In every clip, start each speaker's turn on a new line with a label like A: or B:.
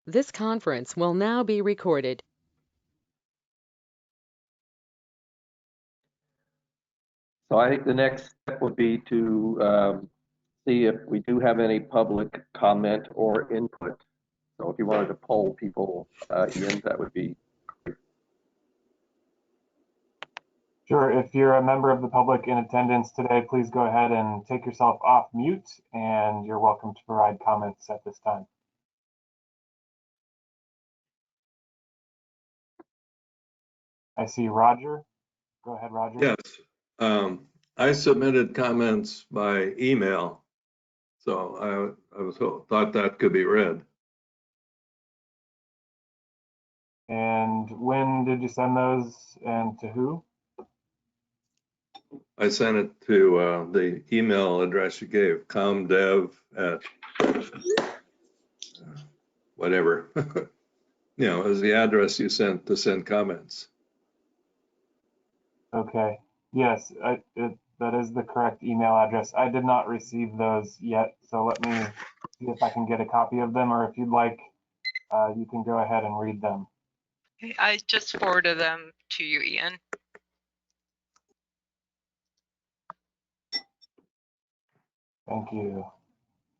A: This conference will now be recorded.
B: So I think the next step would be to see if we do have any public comment or input. So if you wanted to poll people, Ian, that would be great.
C: Sure. If you're a member of the public in attendance today, please go ahead and take yourself off mute, and you're welcome to provide comments at this time. I see Roger. Go ahead, Roger.
D: Yes, I submitted comments by email, so I thought that could be read.
C: And when did you send those, and to who?
D: I sent it to the email address you gave, comdev at whatever. You know, is the address you sent to send comments.
C: Okay. Yes, that is the correct email address. I did not receive those yet, so let me see if I can get a copy of them, or if you'd like, you can go ahead and read them.
E: I just forwarded them to you, Ian.
C: Thank you.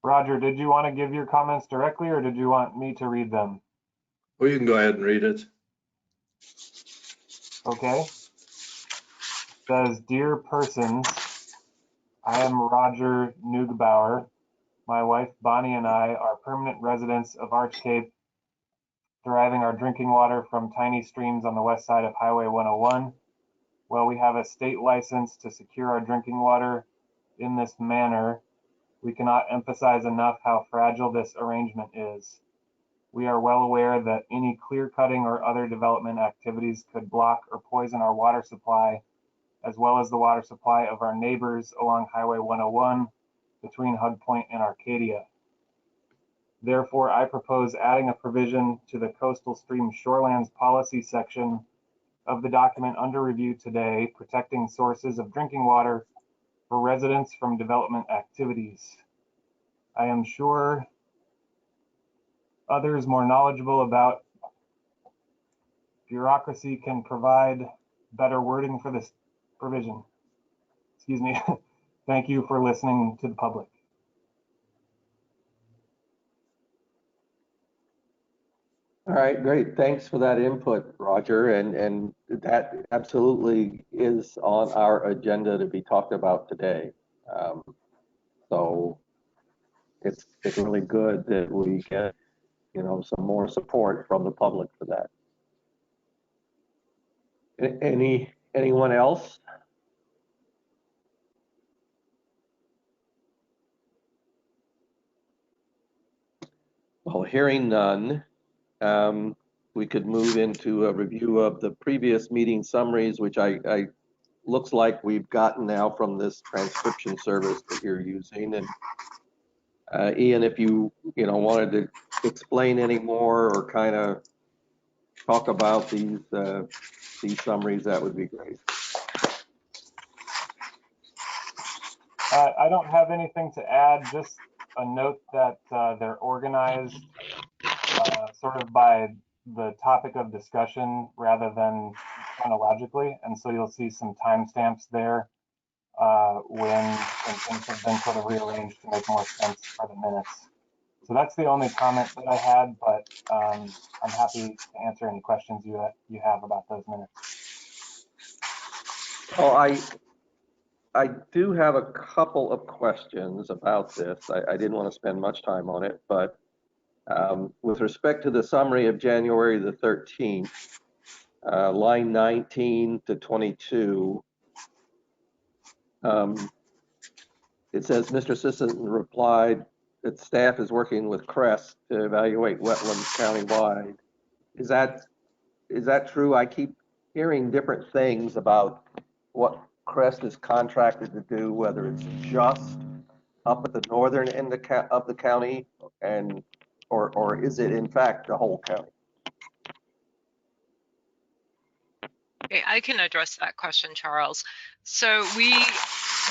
C: Roger, did you want to give your comments directly, or did you want me to read them?
D: Well, you can go ahead and read it.
C: Okay. It says, "Dear persons, I am Roger Neugebauer. My wife Bonnie and I are permanent residents of Arch Cape, deriving our drinking water from tiny streams on the west side of Highway 101. While we have a state license to secure our drinking water in this manner, we cannot emphasize enough how fragile this arrangement is. We are well aware that any clear cutting or other development activities could block or poison our water supply, as well as the water supply of our neighbors along Highway 101 between Hug Point and Arcadia. Therefore, I propose adding a provision to the Coastal Stream Shorelands Policy section of the document under review today, protecting sources of drinking water for residents from development activities. I am sure others more knowledgeable about bureaucracy can provide better wording for this provision." Excuse me. Thank you for listening to the public.
B: All right, great. Thanks for that input, Roger. And that absolutely is on our agenda to be talked about today. So it's really good that we get, some more support from the public for that. Anyone else? Well, hearing none, we could move into a review of the previous meeting summaries, which I looks like we've gotten now from this transcription service that you're using. And Ian, if you wanted to explain any more or kind of talk about these summaries, that would be great.
C: I don't have anything to add, just a note that they're organized sort of by the topic of discussion rather than chronologically, and so you'll see some timestamps there when things have been sort of rearranged to make more sense for the minutes. So that's the only comment that I had, but I'm happy to answer any questions you have about those minutes.
B: Oh, I do have a couple of questions about this. I didn't want to spend much time on it, but with respect to the summary of January the 13th, line 19 to 22, it says, Mr. Assistant replied that staff is working with CREST to evaluate wetlands countywide. Is that true? I keep hearing different things about what CREST is contracted to do, whether it's just up at the northern end of the county, or is it in fact the whole county?
E: Okay, I can address that question, Charles. So we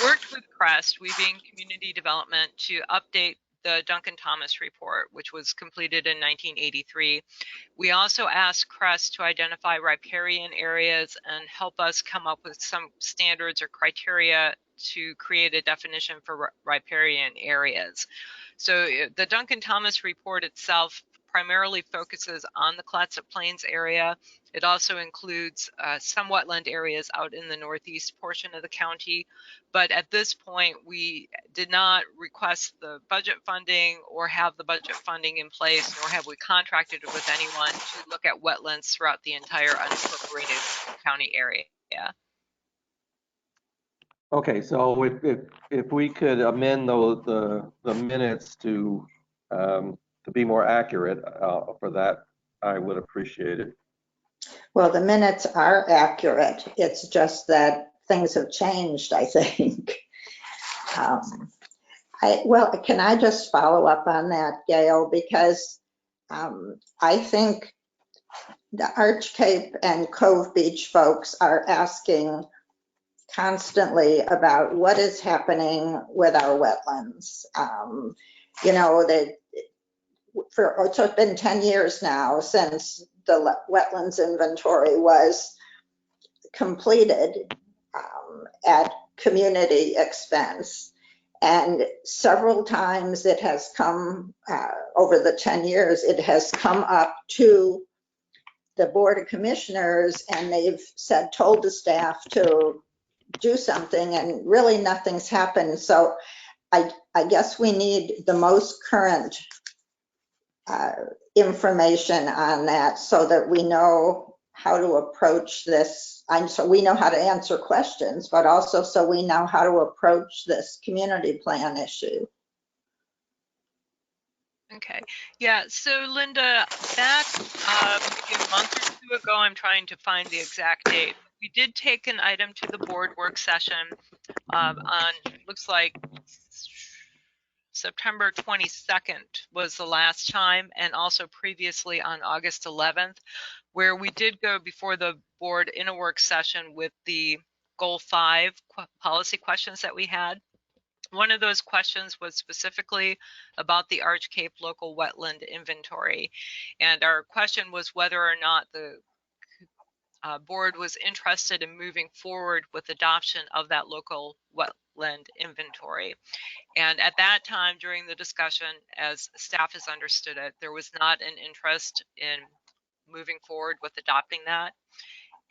E: worked with CREST, we being community development, to update the Duncan Thomas report, which was completed in 1983. We also asked CREST to identify riparian areas and help us come up with some standards or criteria to create a definition for riparian areas. So the Duncan Thomas report itself primarily focuses on the Clatsop Plains area. It also includes some wetland areas out in the northeast portion of the county. But at this point, we did not request the budget funding or have the budget funding in place, nor have we contracted with anyone to look at wetlands throughout the entire unincorporated county area.
B: Okay, so if we could amend the minutes to be more accurate for that, I would appreciate it.
F: Well, the minutes are accurate. It's just that things have changed, I think. Well, can I just follow up on that, Gail? Because I think the Arch Cape and Cove Beach folks are asking constantly about what is happening with our wetlands. You know, it's been 10 years now since the wetlands inventory was completed at community expense. And several times it has come, over the 10 years, it has come up to the Board of Commissioners, and they've told the staff to do something, and really nothing's happened. So I guess we need the most current information on that so that we know how to approach this. So we know how to answer questions, but also so we know how to approach this community plan issue.
E: Okay, yeah, so Linda, back maybe a month or two ago, I'm trying to find the exact date. We did take an item to the board work session on, looks like September 22nd was the last time, and also previously on August 11th, where we did go before the board in a work session with the Goal 5 policy questions that we had. One of those questions was specifically about the Arch Cape local wetland inventory. And our question was whether or not the board was interested in moving forward with adoption of that local wetland inventory. And at that time during the discussion, as staff has understood it, there was not an interest in moving forward with adopting that.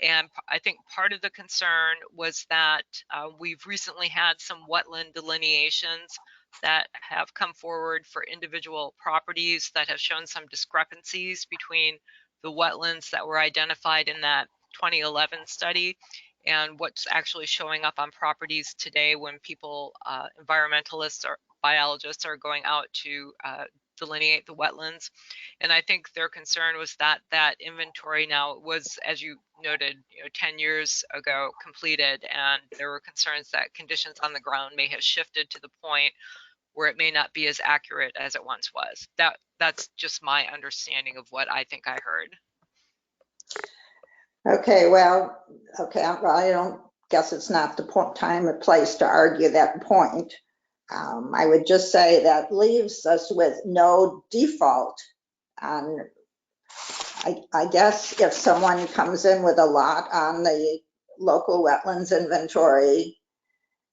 E: And I think part of the concern was that we've recently had some wetland delineations that have come forward for individual properties that have shown some discrepancies between the wetlands that were identified in that 2011 study and what's actually showing up on properties today when people, environmentalists or biologists, are going out to delineate the wetlands. And I think their concern was that that inventory now was, as you noted, 10 years ago completed, and there were concerns that conditions on the ground may have shifted to the point where it may not be as accurate as it once was. That's just my understanding of what I think I heard.
F: Okay, well, I don't guess it's not the time or place to argue that point. I would just say that leaves us with no default. I guess if someone comes in with a lot on the local wetlands inventory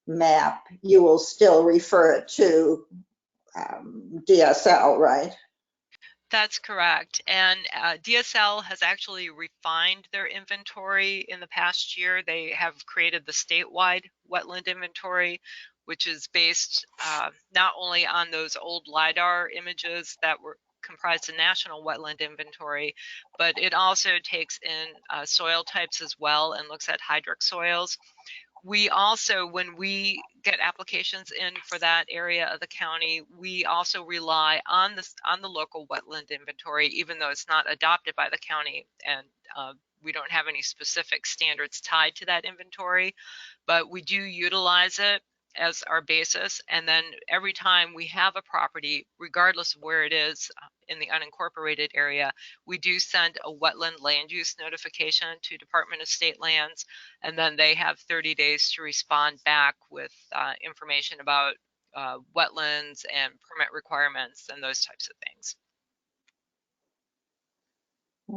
F: map, you will still refer it to DSL, right?
E: That's correct. And DSL has actually refined their inventory in the past year. They have created the statewide wetland inventory, which is based not only on those old LIDAR images that were comprised the national wetland inventory, but it also takes in soil types as well and looks at hydric soils. We also, when we get applications in for that area of the county, we also rely on the local wetland inventory, even though it's not adopted by the county, and we don't have any specific standards tied to that inventory, but we do utilize it as our basis. And then every time we have a property, regardless of where it is in the unincorporated area, we do send a wetland land use notification to Department of State Lands, and then they have 30 days to respond back with information about wetlands and permit requirements and those types of things.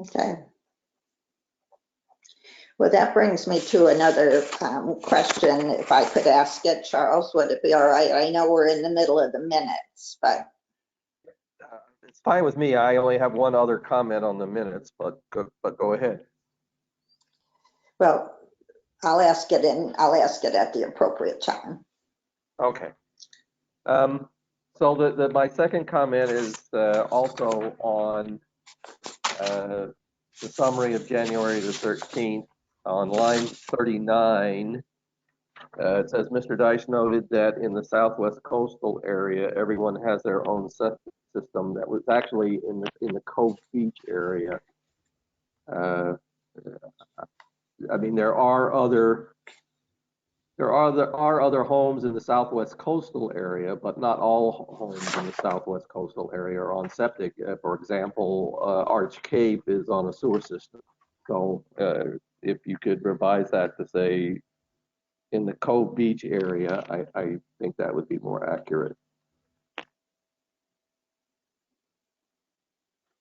F: Okay. Well, that brings me to another question. If I could ask it, Charles, would it be all right? I know we're in the middle of the minutes, but.
B: It's fine with me. I only have one other comment on the minutes, but go ahead.
F: Well, I'll ask it at the appropriate time.
B: Okay. So my second comment is also on the summary of January the 13th on line 39. It says, Mr. Deitch noted that in the southwest coastal area, everyone has their own septic system. That was actually in the Cove Beach area. I mean, there are other homes in the southwest coastal area, but not all homes in the southwest coastal area are on septic. For example, Arch Cape is on a sewer system. So if you could revise that to say in the Cove Beach area, I think that would be more accurate.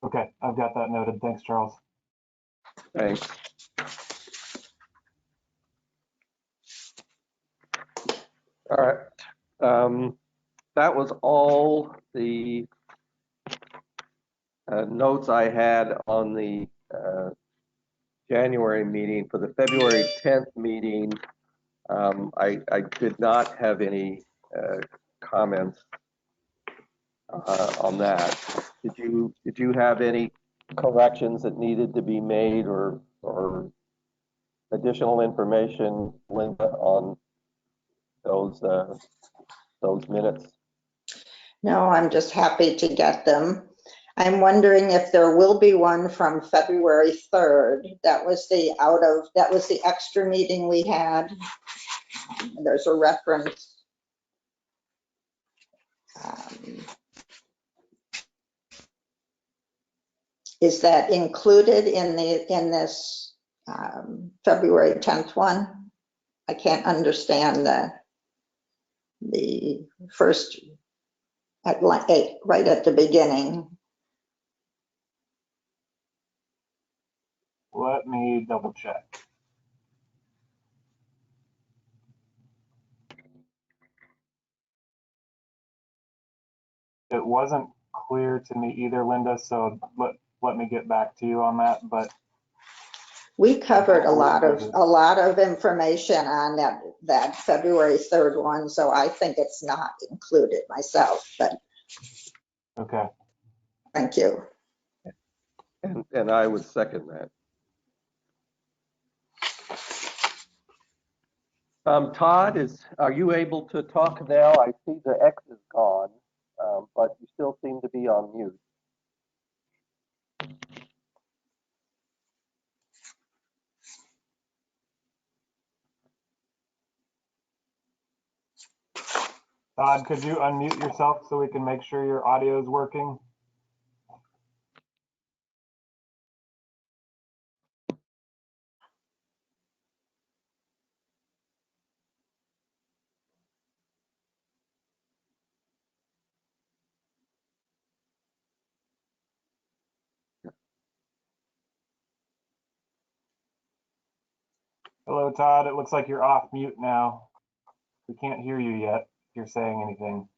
C: Okay, I've got that noted. Thanks, Charles.
B: Thanks. All right. That was all the notes I had on the January meeting. For the February 10th meeting, I did not have any comments on that. Did you have any corrections that needed to be made or additional information, Linda, on those minutes?
F: No, I'm just happy to get them. I'm wondering if there will be one from February 3rd. That was the extra meeting we had. There's a reference. Is that included in this February 10th one? I can't understand the first right at the beginning.
C: Let me double check. It wasn't clear to me either, Linda, so let me get back to you on that. But
F: we covered a lot of information on that February 3rd one, so I think it's not included myself, but
C: okay.
F: Thank you.
B: And I would second that. Todd, are you able to talk now? I see the X is gone, but you still seem to be on mute.
C: Todd, could you unmute yourself so we can make sure your audio is working? Hello, Todd. It looks like you're off mute now. We can't hear you yet if you're saying anything.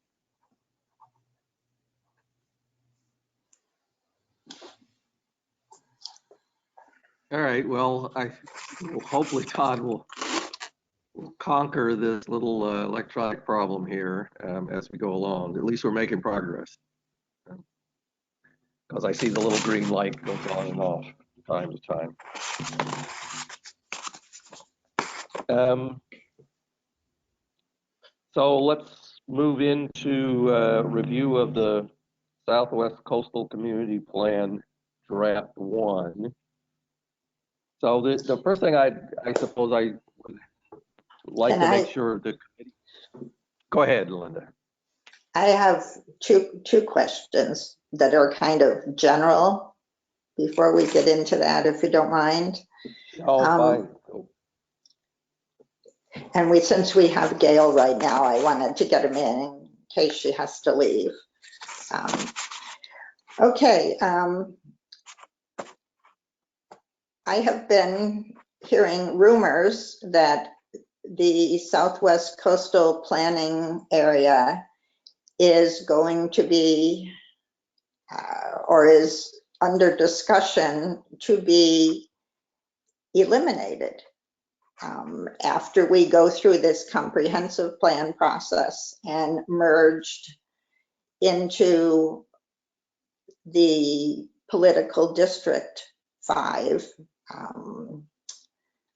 B: All right, well, hopefully Todd will conquer this little electronic problem here as we go along. At least we're making progress. Because I see the little green light goes on and off from time to time. So let's move into review of the Southwest Coastal Community Plan Draft 1. So the first thing I suppose I would like to make sure the committee. Go ahead, Linda.
F: I have two questions that are kind of general before we get into that, if you don't mind.
B: Oh, fine.
F: And since we have Gail right now, I wanted to get him in case she has to leave. Okay. I have been hearing rumors that the Southwest Coastal Planning Area is going to be, or is under discussion to be eliminated after we go through this comprehensive plan process and merged into the political district 5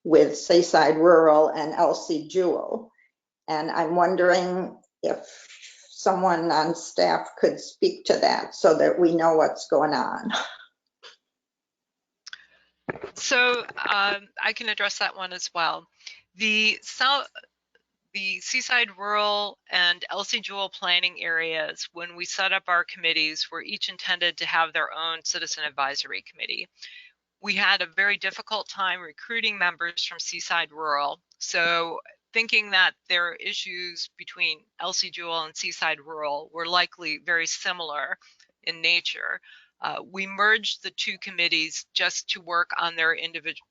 F: with Seaside Rural and LC Jewel. And I'm wondering if someone on staff could speak to that so that we know what's going on.
E: So I can address that one as well. The Seaside Rural and LC Jewel planning areas, when we set up our committees, were each intended to have their own citizen advisory committee. We had a very difficult time recruiting members from Seaside Rural. So thinking that their issues between LC Jewel and Seaside Rural were likely very similar in nature, we merged the two committees just to work on their individual,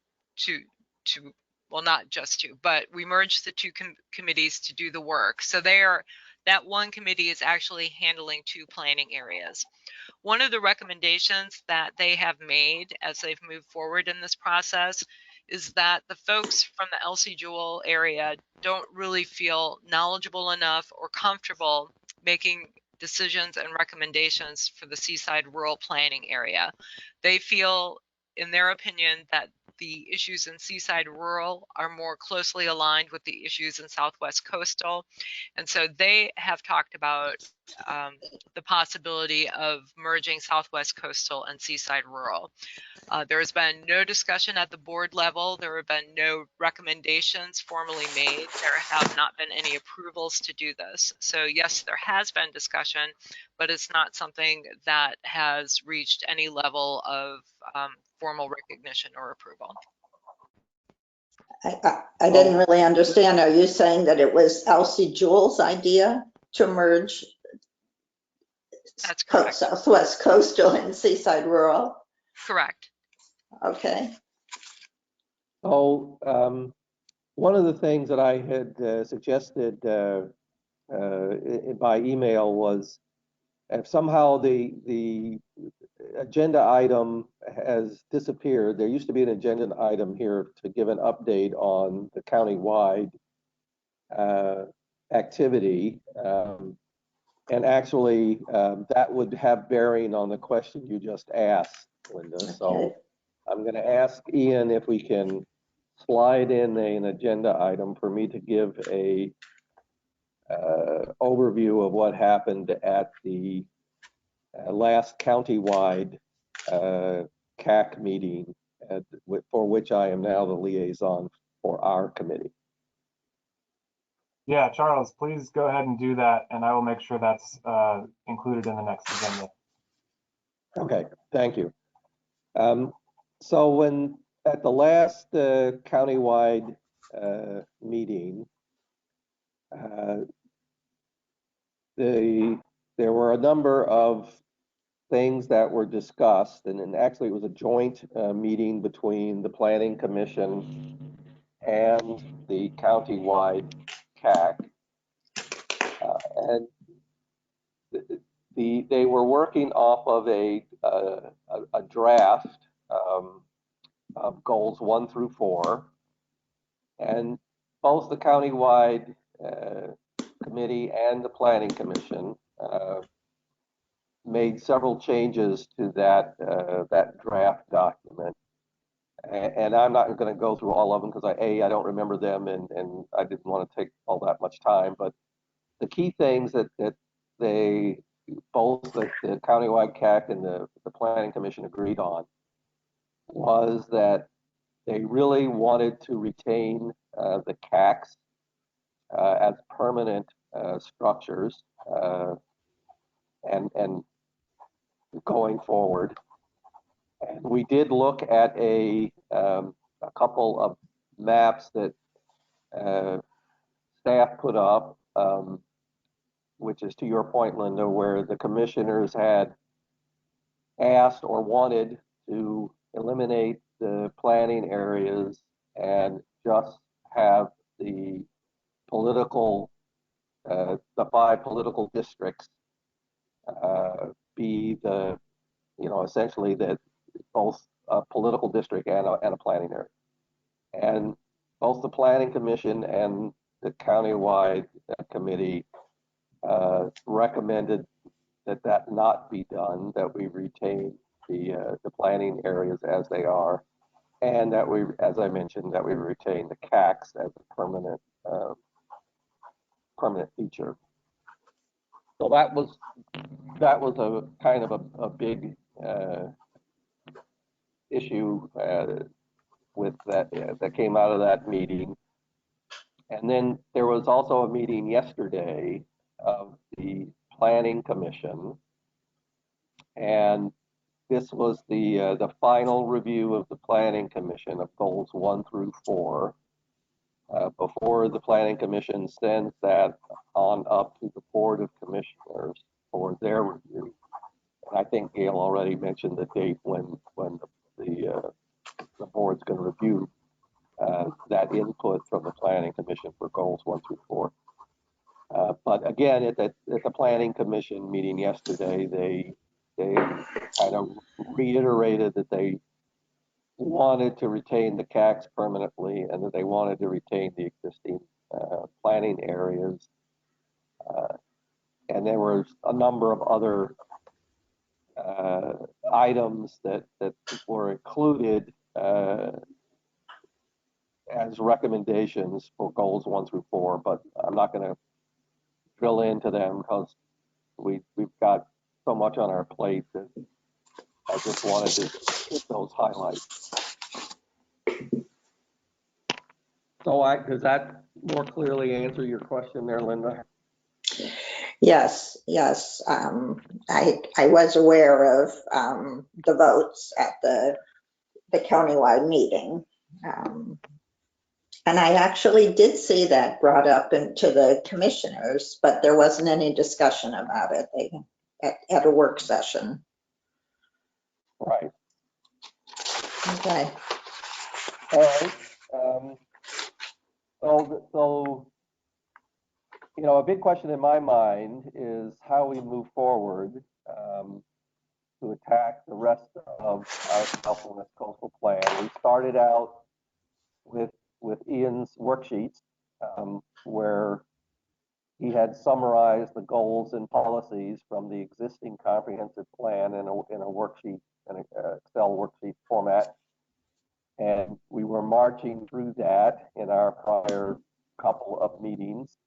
E: well, not just to, but we merged the two committees to do the work. So that one committee is actually handling 2 planning areas. One of the recommendations that they have made as they've moved forward in this process is that the folks from the LC Jewel area don't really feel knowledgeable enough or comfortable making decisions and recommendations for the Seaside Rural Planning Area. They feel, in their opinion, that the issues in Seaside Rural are more closely aligned with the issues in Southwest Coastal. And so they have talked about the possibility of merging Southwest Coastal and Seaside Rural. There has been no discussion at the board level. There have been no recommendations formally made. There have not been any approvals to do this. So yes, there has been discussion, but it's not something that has reached any level of formal recognition or approval.
F: I didn't really understand. Are you saying that it was LC Jewel's idea to merge
E: That's correct.
F: Southwest Coastal and Seaside Rural?
E: Correct.
F: Okay.
B: So one of the things that I had suggested by email was if somehow the agenda item has disappeared. There used to be an agenda item here to give an update on the countywide activity. And actually, that would have bearing on the question you just asked, Linda.
F: Okay.
B: So I'm going to ask Ian if we can slide in an agenda item for me to give a overview of what happened at the last countywide CAC meeting, for which I am now the liaison for our committee.
C: Yeah, Charles, please go ahead and do that, and I will make sure that's included in the next agenda.
B: Okay, thank you. So when at the last countywide meeting, there were a number of things that were discussed, and actually it was a joint meeting between the Planning Commission and the countywide CAC, and they were working off of a draft of goals 1 through 4, and both the countywide committee and the Planning Commission made several changes to that draft document. And I'm not going to go through all of them because I don't remember them, and I didn't want to take all that much time. But the key things that they both the countywide CAC and the Planning Commission agreed on was that they really wanted to retain the CACs as permanent structures and going forward. And we did look at a couple of maps that staff put up which is to your point, Linda, where the commissioners had asked or wanted to eliminate the planning areas and just have the political, the 5 political districts be the, essentially that both a political district and a planning area. And both the Planning Commission and the countywide committee recommended that not be done, that we retain the planning areas as they are, and that we, as I mentioned, that we retain the CACs as a permanent feature. So that was a kind of a big issue with that came out of that meeting. And then there was also a meeting yesterday of the Planning Commission, and this was the final review of the Planning Commission of goals 1 through 4 before the Planning Commission sends that on up to the Board of Commissioners for their review. And I think Gail already mentioned the date when the board's going to review that input from the Planning Commission for goals 1 through 4. But again, at the Planning Commission meeting yesterday, they kind of reiterated that they wanted to retain the CACs permanently and that they wanted to retain the existing planning areas. And there was a number of other items that were included as recommendations for goals 1 through 4, but I'm not going to drill into them because we've got so much on our plate that I just wanted to hit those highlights. So does that more clearly answer your question there, Linda?
F: Yes. I was aware of the votes at the countywide meeting. And I actually did see that brought up into the commissioners, but there wasn't any discussion about it at a work session.
B: Right.
F: Okay.
B: All right. So, a big question in my mind is how we move forward to attack the rest of our Southwest Coastal Plan. We started out with Ian's worksheets, where he had summarized the goals and policies from the existing comprehensive plan in a worksheet, in an Excel worksheet format. And we were marching through that in our prior couple of meetings.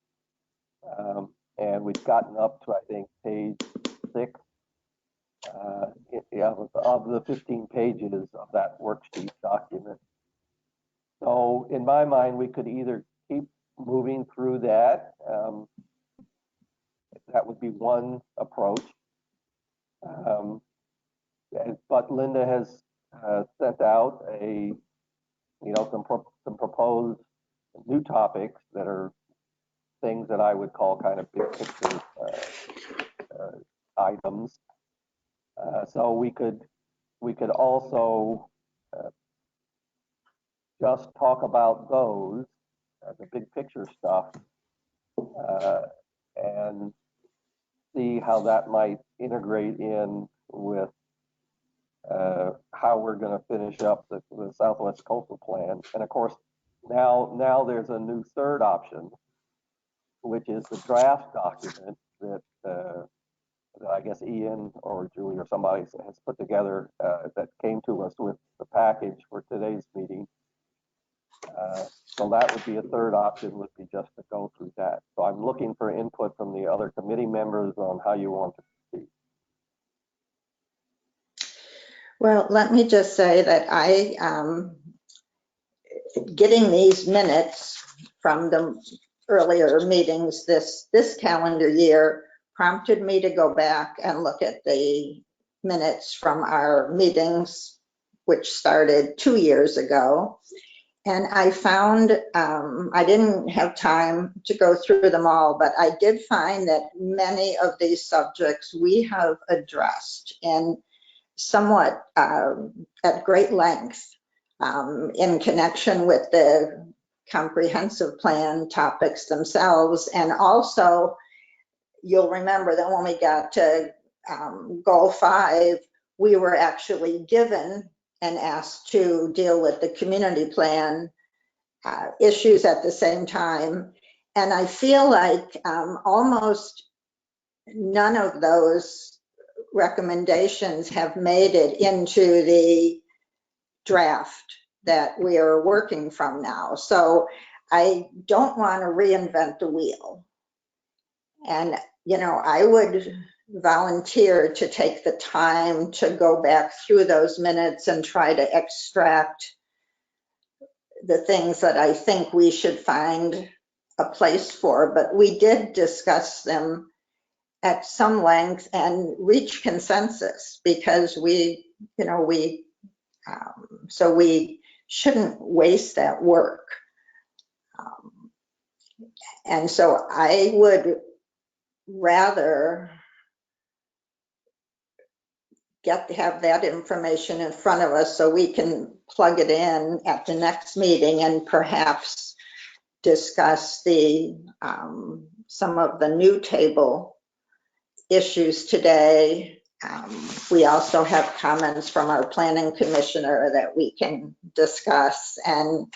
B: And we've gotten up to, I think, page 6 of the 15 pages of that worksheet document. So in my mind, we could either keep moving through that. That would be one approach. But Linda has sent out some proposed new topics that are things that I would call kind of big picture items. So we could also just talk about those, the big picture stuff, and see how that might integrate in with how we're going to finish up the Southwest Coastal Plan. And of course, now there's a new third option, which is the draft document that I guess Ian or Julie or somebody has put together that came to us with the package for today's meeting. So that would be a third option, would be just to go through that. So I'm looking for input from the other committee members on how you want to proceed.
F: Well, let me just say that getting these minutes from the earlier meetings this calendar year prompted me to go back and look at the minutes from our meetings, which started 2 years ago. And I found, I didn't have time to go through them all, but I did find that many of these subjects we have addressed in somewhat at great length in connection with the comprehensive plan topics themselves. And also, you'll remember that when we got to goal 5, we were actually given and asked to deal with the community plan issues at the same time. And I feel like almost none of those recommendations have made it into the draft that we are working from now. So I don't want to reinvent the wheel. And, I would volunteer to take the time to go back through those minutes and try to extract the things that I think we should find a place for. But we did discuss them at some length and reach consensus because so we shouldn't waste that work. And so I would rather have that information in front of us so we can plug it in at the next meeting and perhaps discuss some of the new table issues today. We also have comments from our planning commissioner that we can discuss, and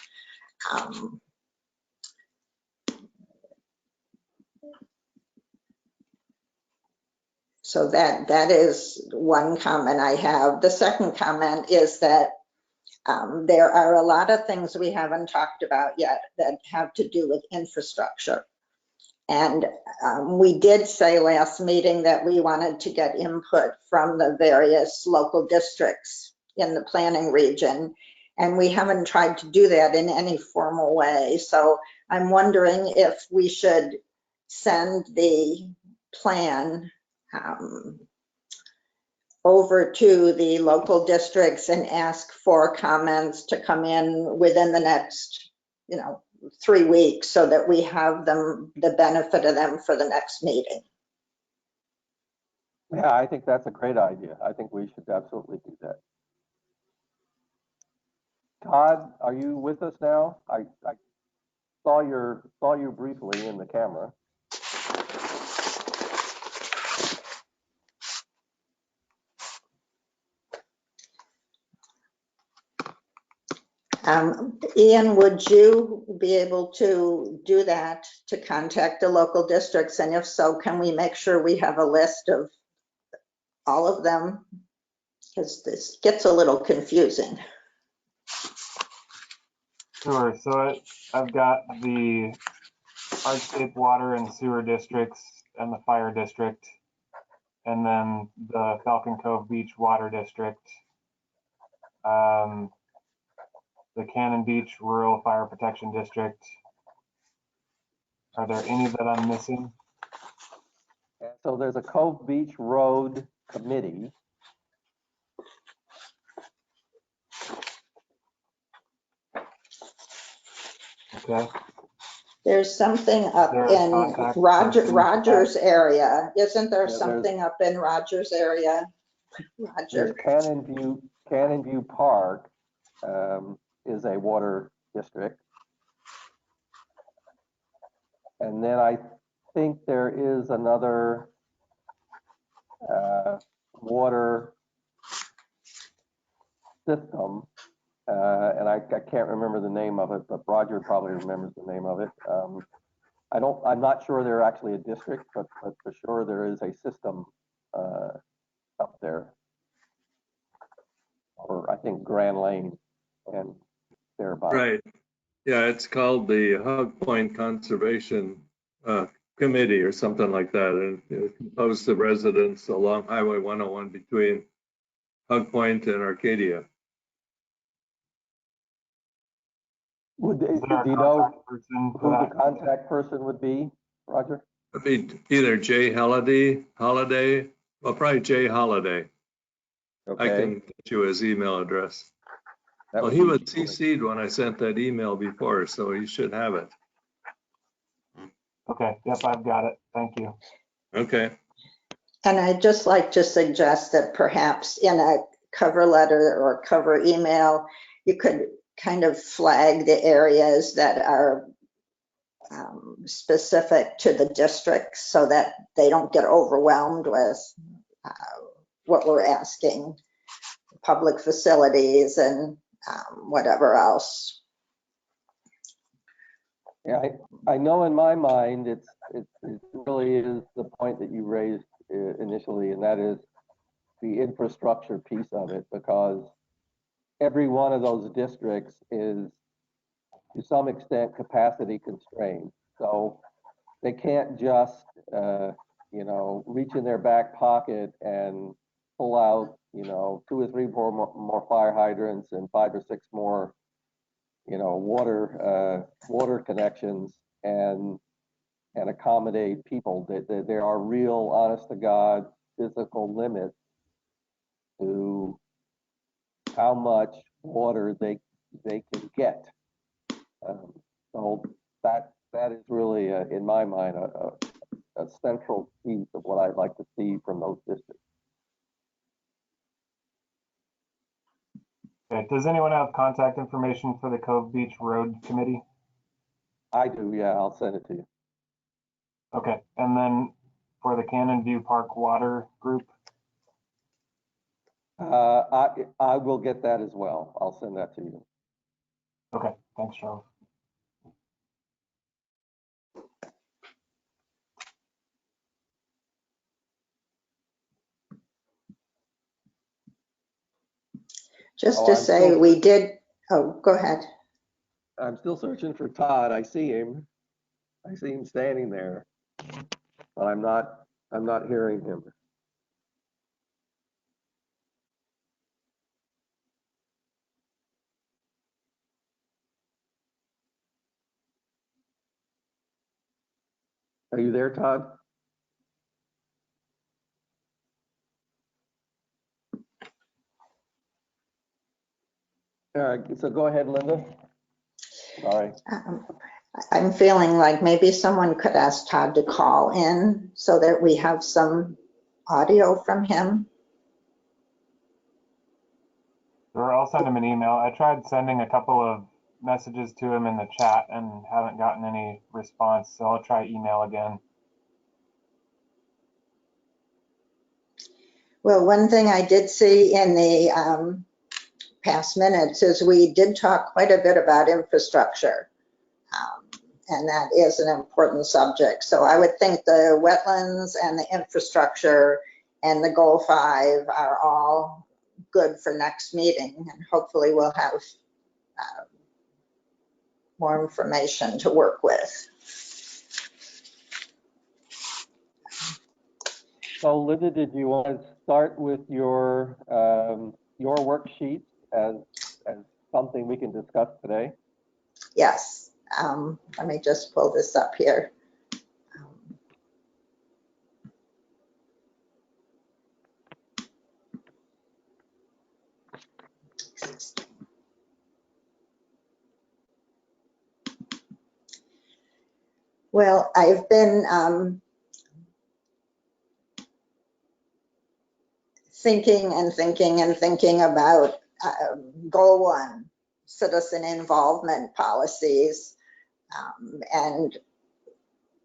F: so that is one comment I have. The second comment is that there are a lot of things we haven't talked about yet that have to do with infrastructure. And we did say last meeting that we wanted to get input from the various local districts in the planning region, and we haven't tried to do that in any formal way. So I'm wondering if we should send the plan over to the local districts and ask for comments to come in within the next, 3 weeks so that we have them, the benefit of them for the next meeting.
B: Yeah, I think that's a great idea. I think we should absolutely do that. Todd, are you with us now? I saw you briefly in the camera.
F: Ian, would you be able to do that, to contact the local districts? And if so, can we make sure we have a list of all of them? Because this gets a little confusing.
C: Sure. So I've got the Artscape Water and Sewer Districts and the Fire District, and then the Falcon Cove Beach Water District, the Cannon Beach Rural Fire Protection District. Are there any that I'm missing?
B: So there's a Cove Beach Road Committee.
C: Okay.
F: There's something up in Rogers area. Isn't there something up in Rogers area?
B: There's Cannon View Park is a water district. And then I think there is another water system, and I can't remember the name of it, but Roger probably remembers the name of it. I'm not sure they're actually a district, but for sure there is a system up there, or I think Grand Lane and thereabouts.
D: Right. Yeah, it's called the Hog Point Conservation Committee or something like that. And it's composed of residents along Highway 101 between Hog Point and Arcadia.
B: Do you know who the contact person would be, Roger?
D: It'd be either Jay Holiday, well, probably Jay Holiday.
B: Okay.
D: I can get you his email address.
B: That
D: Well,
B: would
D: he
B: be
D: was
B: great.
D: CC'd when I sent that email before, so he should have it.
C: Okay, yep, I've got it. Thank you.
D: Okay.
F: And I'd just like to suggest that perhaps in a cover letter or cover email, you could kind of flag the areas that are specific to the district so that they don't get overwhelmed with what we're asking, public facilities and whatever else.
B: Yeah, I know in my mind, it really is the point that you raised initially, and that is the infrastructure piece of it, because every one of those districts is to some extent capacity constrained. So they can't just, reach in their back pocket and pull out, 2 or 3 more fire hydrants and 5 or 6 more, water connections and accommodate people. There are real, honest to God, physical limits to how much water they can get. So that is really, in my mind, a central piece of what I'd like to see from those districts.
C: Okay, does anyone have contact information for the Cove Beach Road Committee?
B: I do, yeah, I'll send it to you.
C: Okay, and then for the Cannon View Park Water Group?
B: I will get that as well. I'll send that to you.
C: Okay, thanks, Charles.
F: Just to say, we did, oh, go ahead.
B: I'm still searching for Todd. I see him standing there, but I'm not hearing him. Are you there, Todd? All right, so go ahead, Linda. Sorry.
F: I'm feeling like maybe someone could ask Todd to call in so that we have some audio from him.
C: Or I'll send him an email. I tried sending a couple of messages to him in the chat and haven't gotten any response, so I'll try email again.
F: Well, one thing I did see in the past minutes is we did talk quite a bit about infrastructure. And that is an important subject. So I would think the wetlands and the infrastructure and the goal 5 are all good for next meeting. And hopefully we'll have more information to work with.
B: So Linda, did you want to start with your worksheet as something we can discuss today?
F: Yes. Let me just pull this up here. Well, I've been thinking about goal 1, citizen involvement policies. And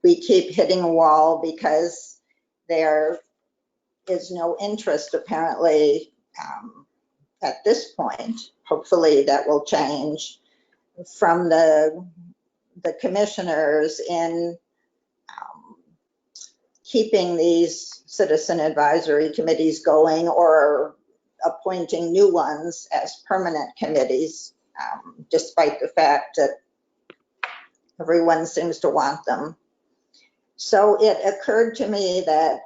F: we keep hitting a wall because there is no interest apparently at this point. Hopefully that will change from the commissioners in keeping these citizen advisory committees going or appointing new ones as permanent committees, despite the fact that everyone seems to want them. So it occurred to me that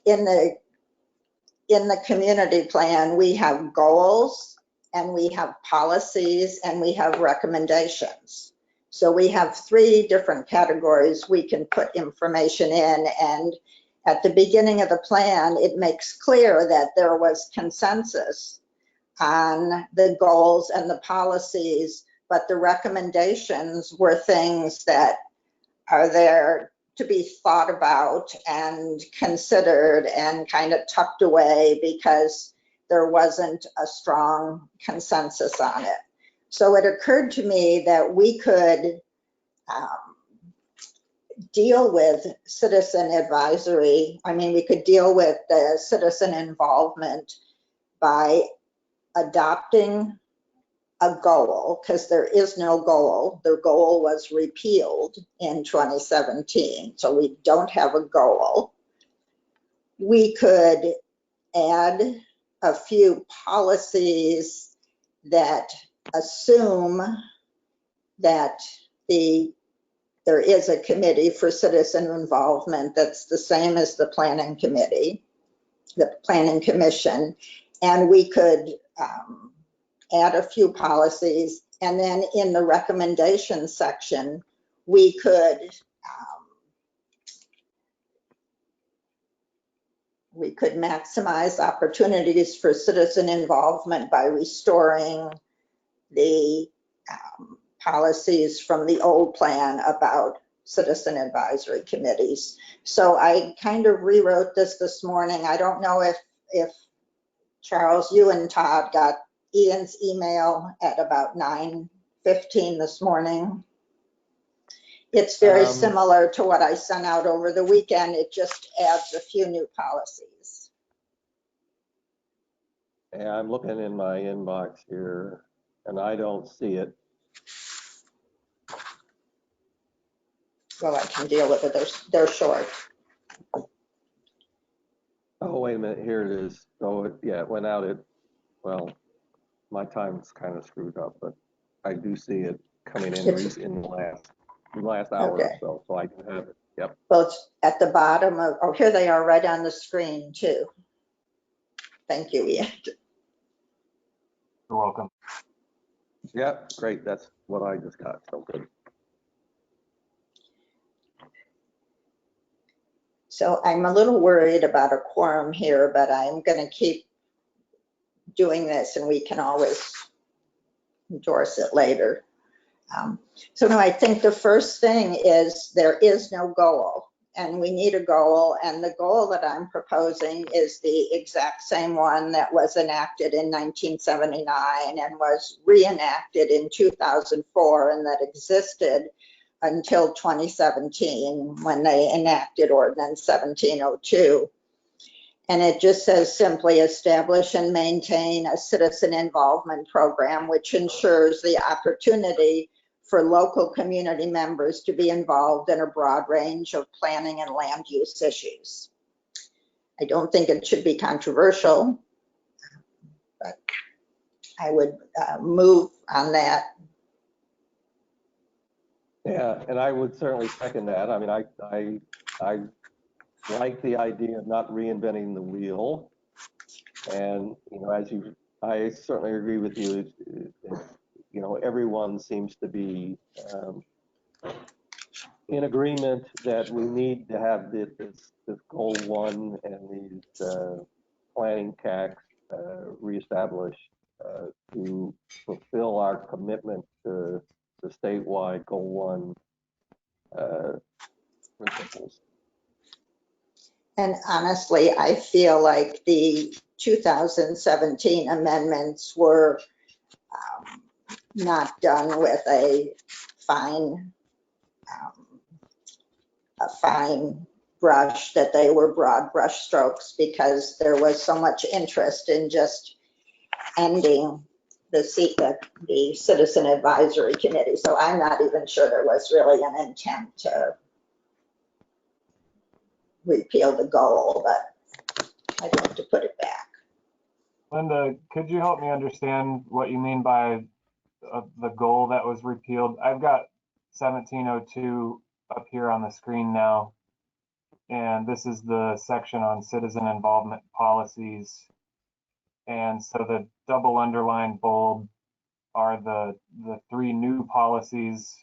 F: in the community plan, we have goals and we have policies and we have recommendations. So we have 3 different categories we can put information in, and at the beginning of the plan, it makes clear that there was consensus on the goals and the policies, but the recommendations were things that are there to be thought about and considered and kind of tucked away because there wasn't a strong consensus on it. So it occurred to me that we could deal with citizen advisory. I mean, we could deal with the citizen involvement by adopting a goal, because there is no goal. The goal was repealed in 2017, so we don't have a goal. We could add a few policies that assume that there is a committee for citizen involvement that's the same as the planning committee, the planning commission, and we could add a few policies, and then in the recommendation section, we could maximize opportunities for citizen involvement by restoring the policies from the old plan about citizen advisory committees. So I kind of rewrote this morning. I don't know if Charles, you and Todd got Ian's email at about 9:15 this morning. It's very similar to what I sent out over the weekend. It just adds a few new policies.
B: Yeah, I'm looking in my inbox here and I don't see it.
F: Well, I can deal with it. They're short.
B: Oh, wait a minute, here it is. Oh, yeah, it went out well, my time's kind of screwed up, but I do see it coming in in the last hour or so I can have it. Yep.
F: Well, it's at the bottom of, oh, here they are right on the screen too. Thank you, Ian.
C: You're welcome.
B: Yep, great, that's what I just got, so good.
F: So I'm a little worried about a quorum here, but I'm going to keep doing this and we can always endorse it later. So no, I think the first thing is there is no goal and we need a goal. And the goal that I'm proposing is the exact same one that was enacted in 1979 and was reenacted in 2004 and that existed until 2017 when they enacted Ordinance 1702. And it just says simply establish and maintain a citizen involvement program which ensures the opportunity for local community members to be involved in a broad range of planning and land use issues. I don't think it should be controversial, but I would move on that.
B: Yeah, and I would certainly second that. I mean, I like the idea of not reinventing the wheel. And, you know, I certainly agree with you. You know, everyone seems to be in agreement that we need to have this goal one and these planning CACs reestablished to fulfill our commitment to the statewide goal one principles.
F: And honestly, I feel like the 2017 amendments were not done with a fine brush, that they were broad brush strokes because there was so much interest in just ending the Citizen Advisory Committee. So I'm not even sure there was really an intent to repeal the goal, but I'd like to put it back.
C: Linda, could you help me understand what you mean by the goal that was repealed? I've got 1702 up here on the screen now, and this is the section on citizen involvement policies. And so the double underlined bold are the three new policies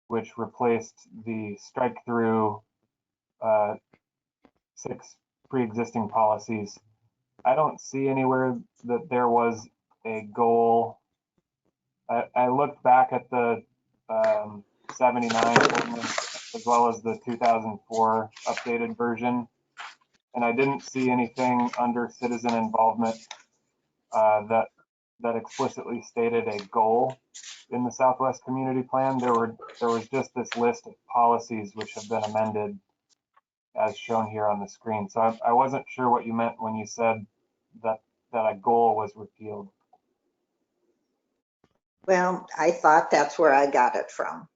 C: which replaced the strike through 6 pre-existing policies. I don't see anywhere that there was a goal. I looked back at the 79 ordinance as well as the 2004 updated version, and I didn't see anything under citizen involvement that explicitly stated a goal in the Southwest Community Plan. There was just this list of policies which have been amended as shown here on the screen. So I wasn't sure what you meant when you said that a goal was repealed.
F: Well, I thought that's where I got it from,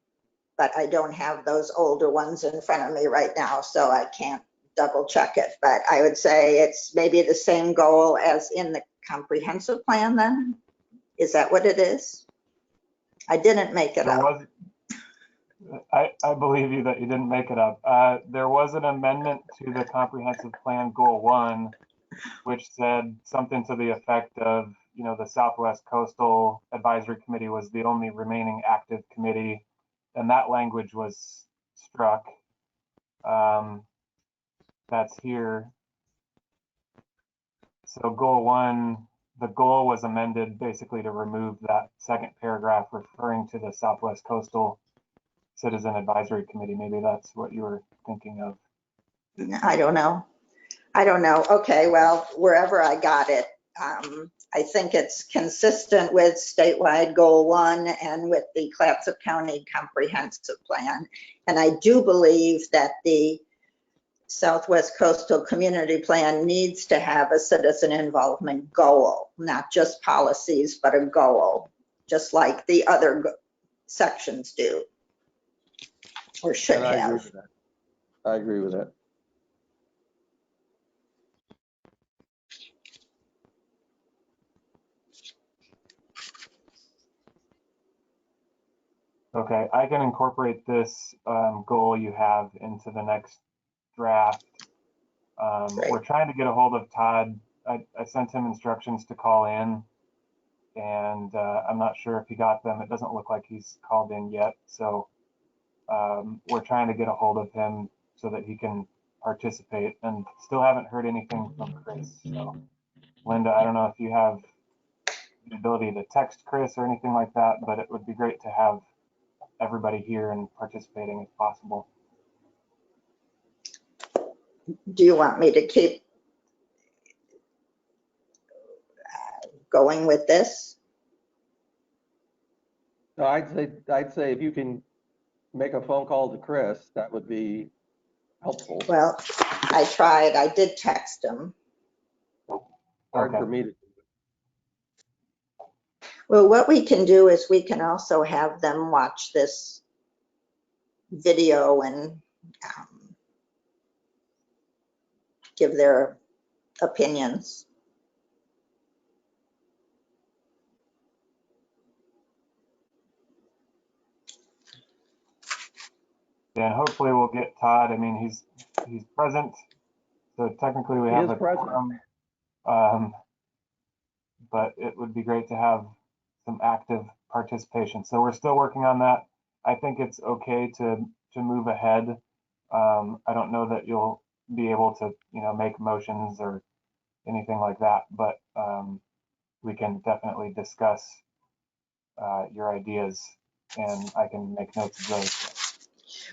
F: but I don't have those older ones in front of me right now, so I can't double check it. But I would say it's maybe the same goal as in the comprehensive plan then? Is that what it is? I didn't make it up.
C: I believe you that you didn't make it up. There was an amendment to the comprehensive plan goal 1, which said something to the effect of, you know, the Southwest Coastal Advisory Committee was the only remaining active committee, and that language was struck. That's here. So goal 1, the goal was amended basically to remove that second paragraph referring to the Southwest Coastal Citizen Advisory Committee. Maybe that's what you were thinking of.
F: I don't know. Okay, well, wherever I got it, I think it's consistent with statewide goal 1 and with the Clatsop County comprehensive plan. And I do believe that the Southwest Coastal Community Plan needs to have a citizen involvement goal, not just policies, but a goal, just like the other sections do, or should
B: And I agree
F: have.
B: with that. I agree with that.
C: Okay, I can incorporate this goal you have into the next draft. We're trying to get a hold of Todd. I sent him instructions to call in, and I'm not sure if he got them. It doesn't look like he's called in yet. So we're trying to get a hold of him so that he can participate, and still haven't heard anything from Chris. So Linda, I don't know if you have the ability to text Chris or anything like that, but it would be great to have everybody here and participating if possible.
F: Do you want me to keep going with this?
B: No, I'd say if you can make a phone call to Chris, that would be helpful.
F: Well, I tried. I did text him.
B: Hard for me to do.
F: Well, what we can do is we can also have them watch this video and give their opinions.
C: Yeah, and hopefully we'll get Todd. I mean, he's present, so technically we have a quorum. But it would be great to have some active participation. So we're still working on that. I think it's okay to move ahead. I don't know that you'll be able to, you know, make motions or anything like that, but we can definitely discuss your ideas, and I can make notes of those.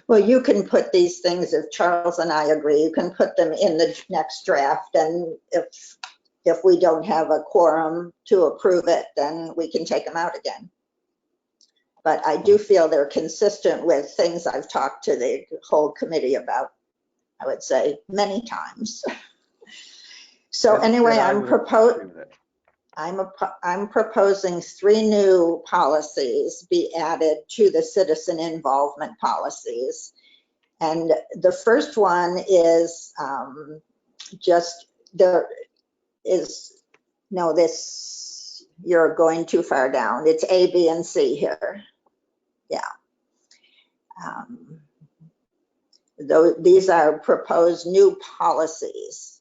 F: Well, you can put these things, if Charles and I agree, you can put them in the next draft, and if we don't have a quorum to approve it, then we can take them out again. But I do feel they're consistent with things I've talked to the whole committee about, I would say, many times. So anyway, I'm proposing 3 new policies be added to the citizen involvement policies. And the first one is this, you're going too far down. It's A, B, and C here. Yeah. These are proposed new policies.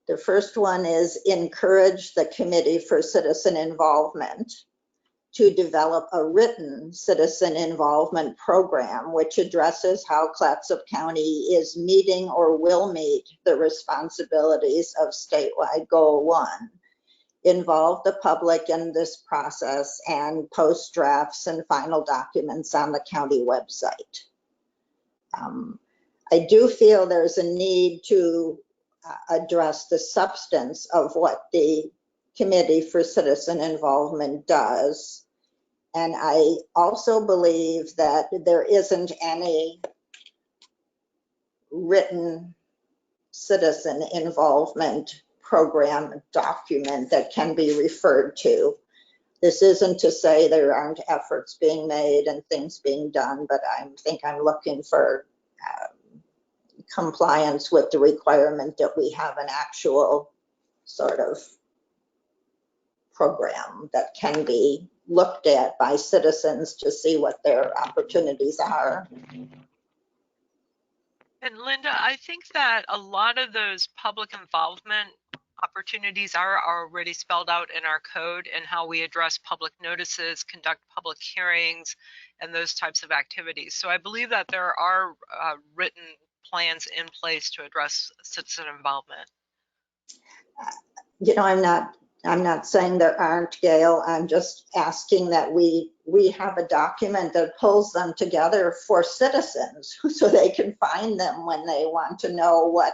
F: The first one is encourage the Committee for Citizen Involvement to develop a written citizen involvement program which addresses how Clatsop County is meeting or will meet the responsibilities of statewide goal 1. involve the public in this process and post drafts and final documents on the county website. I do feel there's a need to address the substance of what the Committee for Citizen Involvement does. And I also believe that there isn't any written citizen involvement program document that can be referred to. This isn't to say there aren't efforts being made and things being done, but I think I'm looking for compliance with the requirement that we have an actual sort of program that can be looked at by citizens to see what their opportunities are.
E: And Linda, I think that a lot of those public involvement opportunities are already spelled out in our code and how we address public notices, conduct public hearings, and those types of activities. So I believe that there are written plans in place to address citizen involvement.
F: You know, I'm not saying there aren't, Gail. I'm just asking that we have a document that pulls them together for citizens so they can find them when they want to know what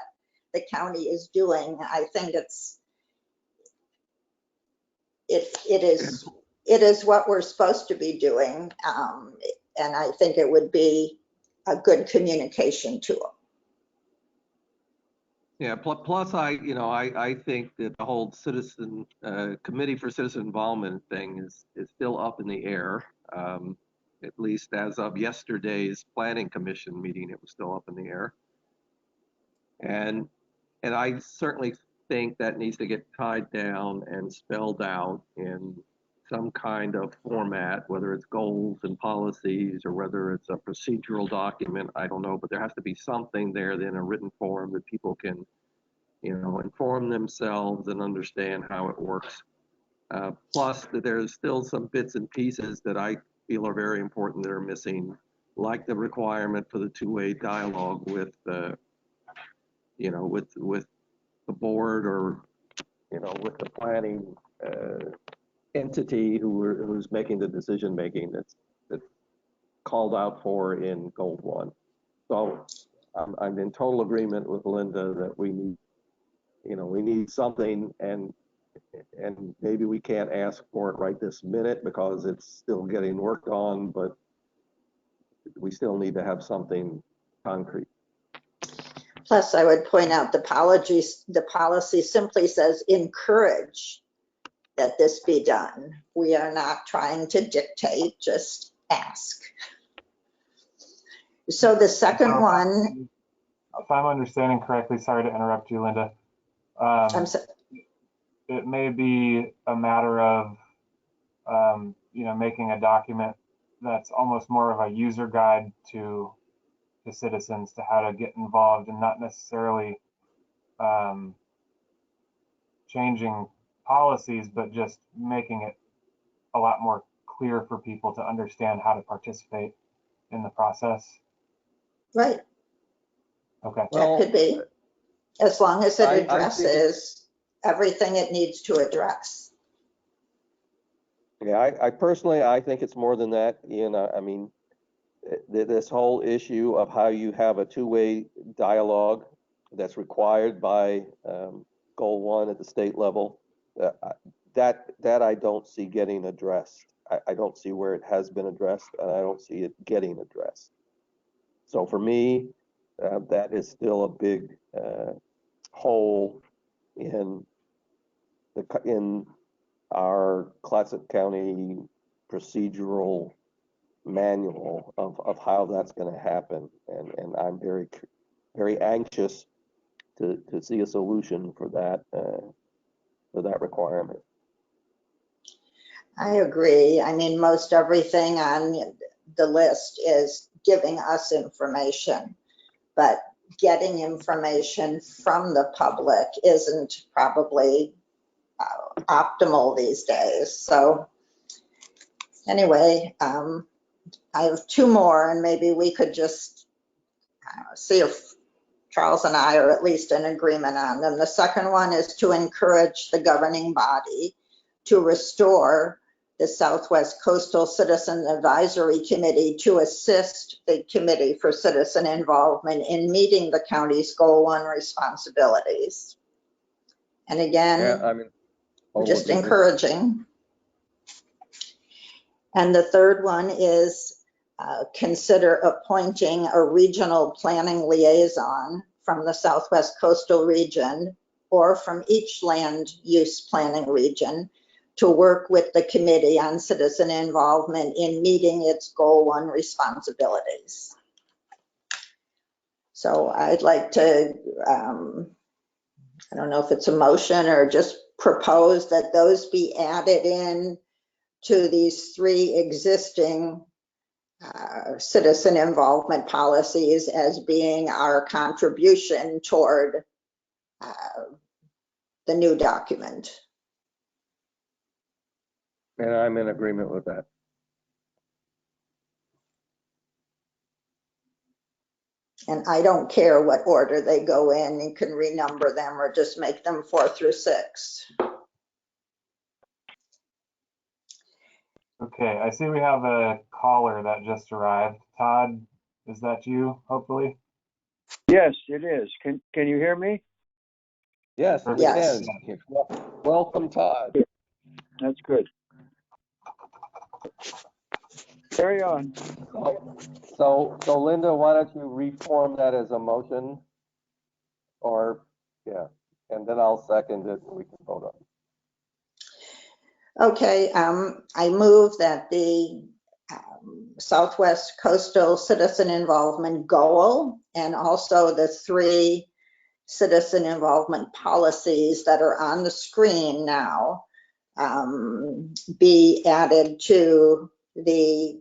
F: the county is doing. I think it is what we're supposed to be doing, and I think it would be a good communication tool.
B: Yeah, plus I think that the whole citizen Committee for Citizen Involvement thing is still up in the air. At least as of yesterday's Planning Commission meeting, it was still up in the air. And I certainly think that needs to get tied down and spelled out in some kind of format, whether it's goals and policies or whether it's a procedural document, I don't know, but there has to be something there in a written form that people can, inform themselves and understand how it works. Plus, there's still some bits and pieces that I feel are very important that are missing, like the requirement for the two-way dialogue with the, with the board or, with the planning entity who's making the decision making that's called out for in Goal 1. So I'm in total agreement with Linda that we need something, and maybe we can't ask for it right this minute because it's still getting worked on, but we still need to have something concrete.
F: Plus, I would point out the policy simply says encourage that this be done. We are not trying to dictate, just ask. So the second one.
C: If I'm understanding correctly, sorry to interrupt you, Linda.
F: I'm sorry.
C: It may be a matter of, making a document that's almost more of a user guide to the citizens to how to get involved, and not necessarily changing policies, but just making it a lot more clear for people to understand how to participate in the process.
F: Right.
C: Okay.
F: That could be, as long as it addresses everything it needs to address.
B: Yeah, I personally think it's more than that. I mean, this whole issue of how you have a two-way dialogue that's required by Goal 1 at the state level, that I don't see getting addressed. I don't see where it has been addressed, and I don't see it getting addressed. So for me, that is still a big hole in our Clatsop County procedural manual of how that's going to happen, and I'm very, very anxious to see a solution for that requirement.
F: I agree. I mean, most everything on the list is giving us information, but getting information from the public isn't probably optimal these days. So anyway, I have two more, and maybe we could just Charles and I are at least in agreement on them. The second one is to encourage the governing body to restore the Southwest Coastal Citizen Advisory Committee to assist the Committee for Citizen Involvement in meeting the county's Goal 1 responsibilities. And again,
B: Yeah, I mean,
F: just encouraging. And the third one is consider appointing a regional planning liaison from the Southwest Coastal Region or from each land use planning region to work with the committee on citizen involvement in meeting its Goal 1 responsibilities. So I'd like to, I don't know if it's a motion or just propose that those be added in to these 3 existing citizen involvement policies as being our contribution toward the new document.
B: And I'm in agreement with that.
F: And I don't care what order they go in. You can renumber them or just make them 4 through 6.
C: Okay, I see we have a caller that just arrived. Todd, is that you, hopefully?
G: Yes, it is. Can you hear me?
B: Yes, we
F: Yes.
B: can. Welcome, Todd.
G: That's good. Carry on.
B: So Linda, why don't you reform that as a motion? Or, yeah, and then I'll second it and we can vote on it.
F: Okay, I move that the Southwest Coastal Citizen Involvement Goal and also the 3 citizen involvement policies that are on the screen now be added to the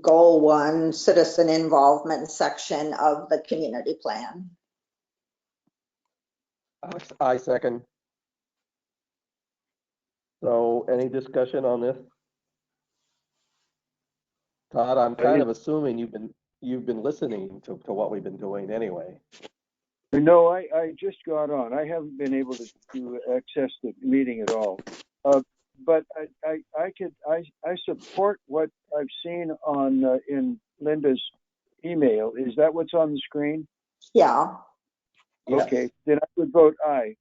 F: Goal 1 citizen involvement section of the community plan.
B: I second. So any discussion on this? Todd, I'm kind of assuming you've been listening to what we've been doing anyway.
G: No, I just got on. I haven't been able to access the meeting at all. But I support what I've seen on in Linda's email. Is that what's on the screen?
F: Yeah.
B: Yes.
G: Okay, then I would vote aye.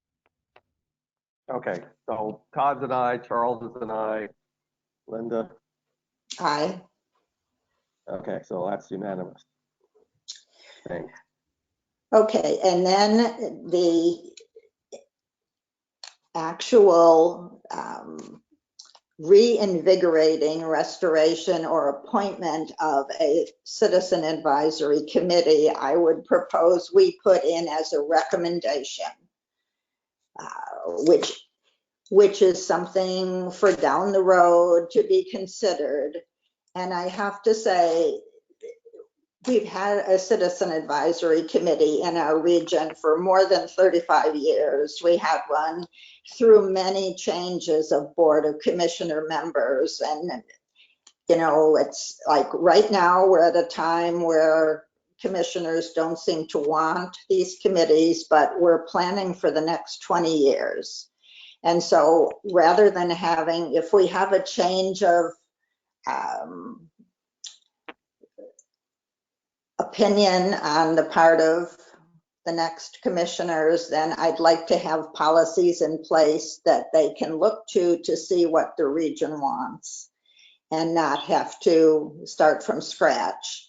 B: Okay, so Todd's an aye, Charles is an aye, Linda.
F: Aye.
B: Okay, so that's unanimous. Thanks.
F: Okay, and then the actual reinvigorating restoration or appointment of a citizen advisory committee, I would propose we put in as a recommendation, which is something for down the road to be considered. And I have to say, we've had a citizen advisory committee in our region for more than 35 years. We had one through many changes of board of commissioner members. And, you know, it's like right now we're at a time where commissioners don't seem to want these committees, but we're planning for the next 20 years. And so rather than having, if we have a change of opinion on the part of the next commissioners, then I'd like to have policies in place that they can look to see what the region wants and not have to start from scratch.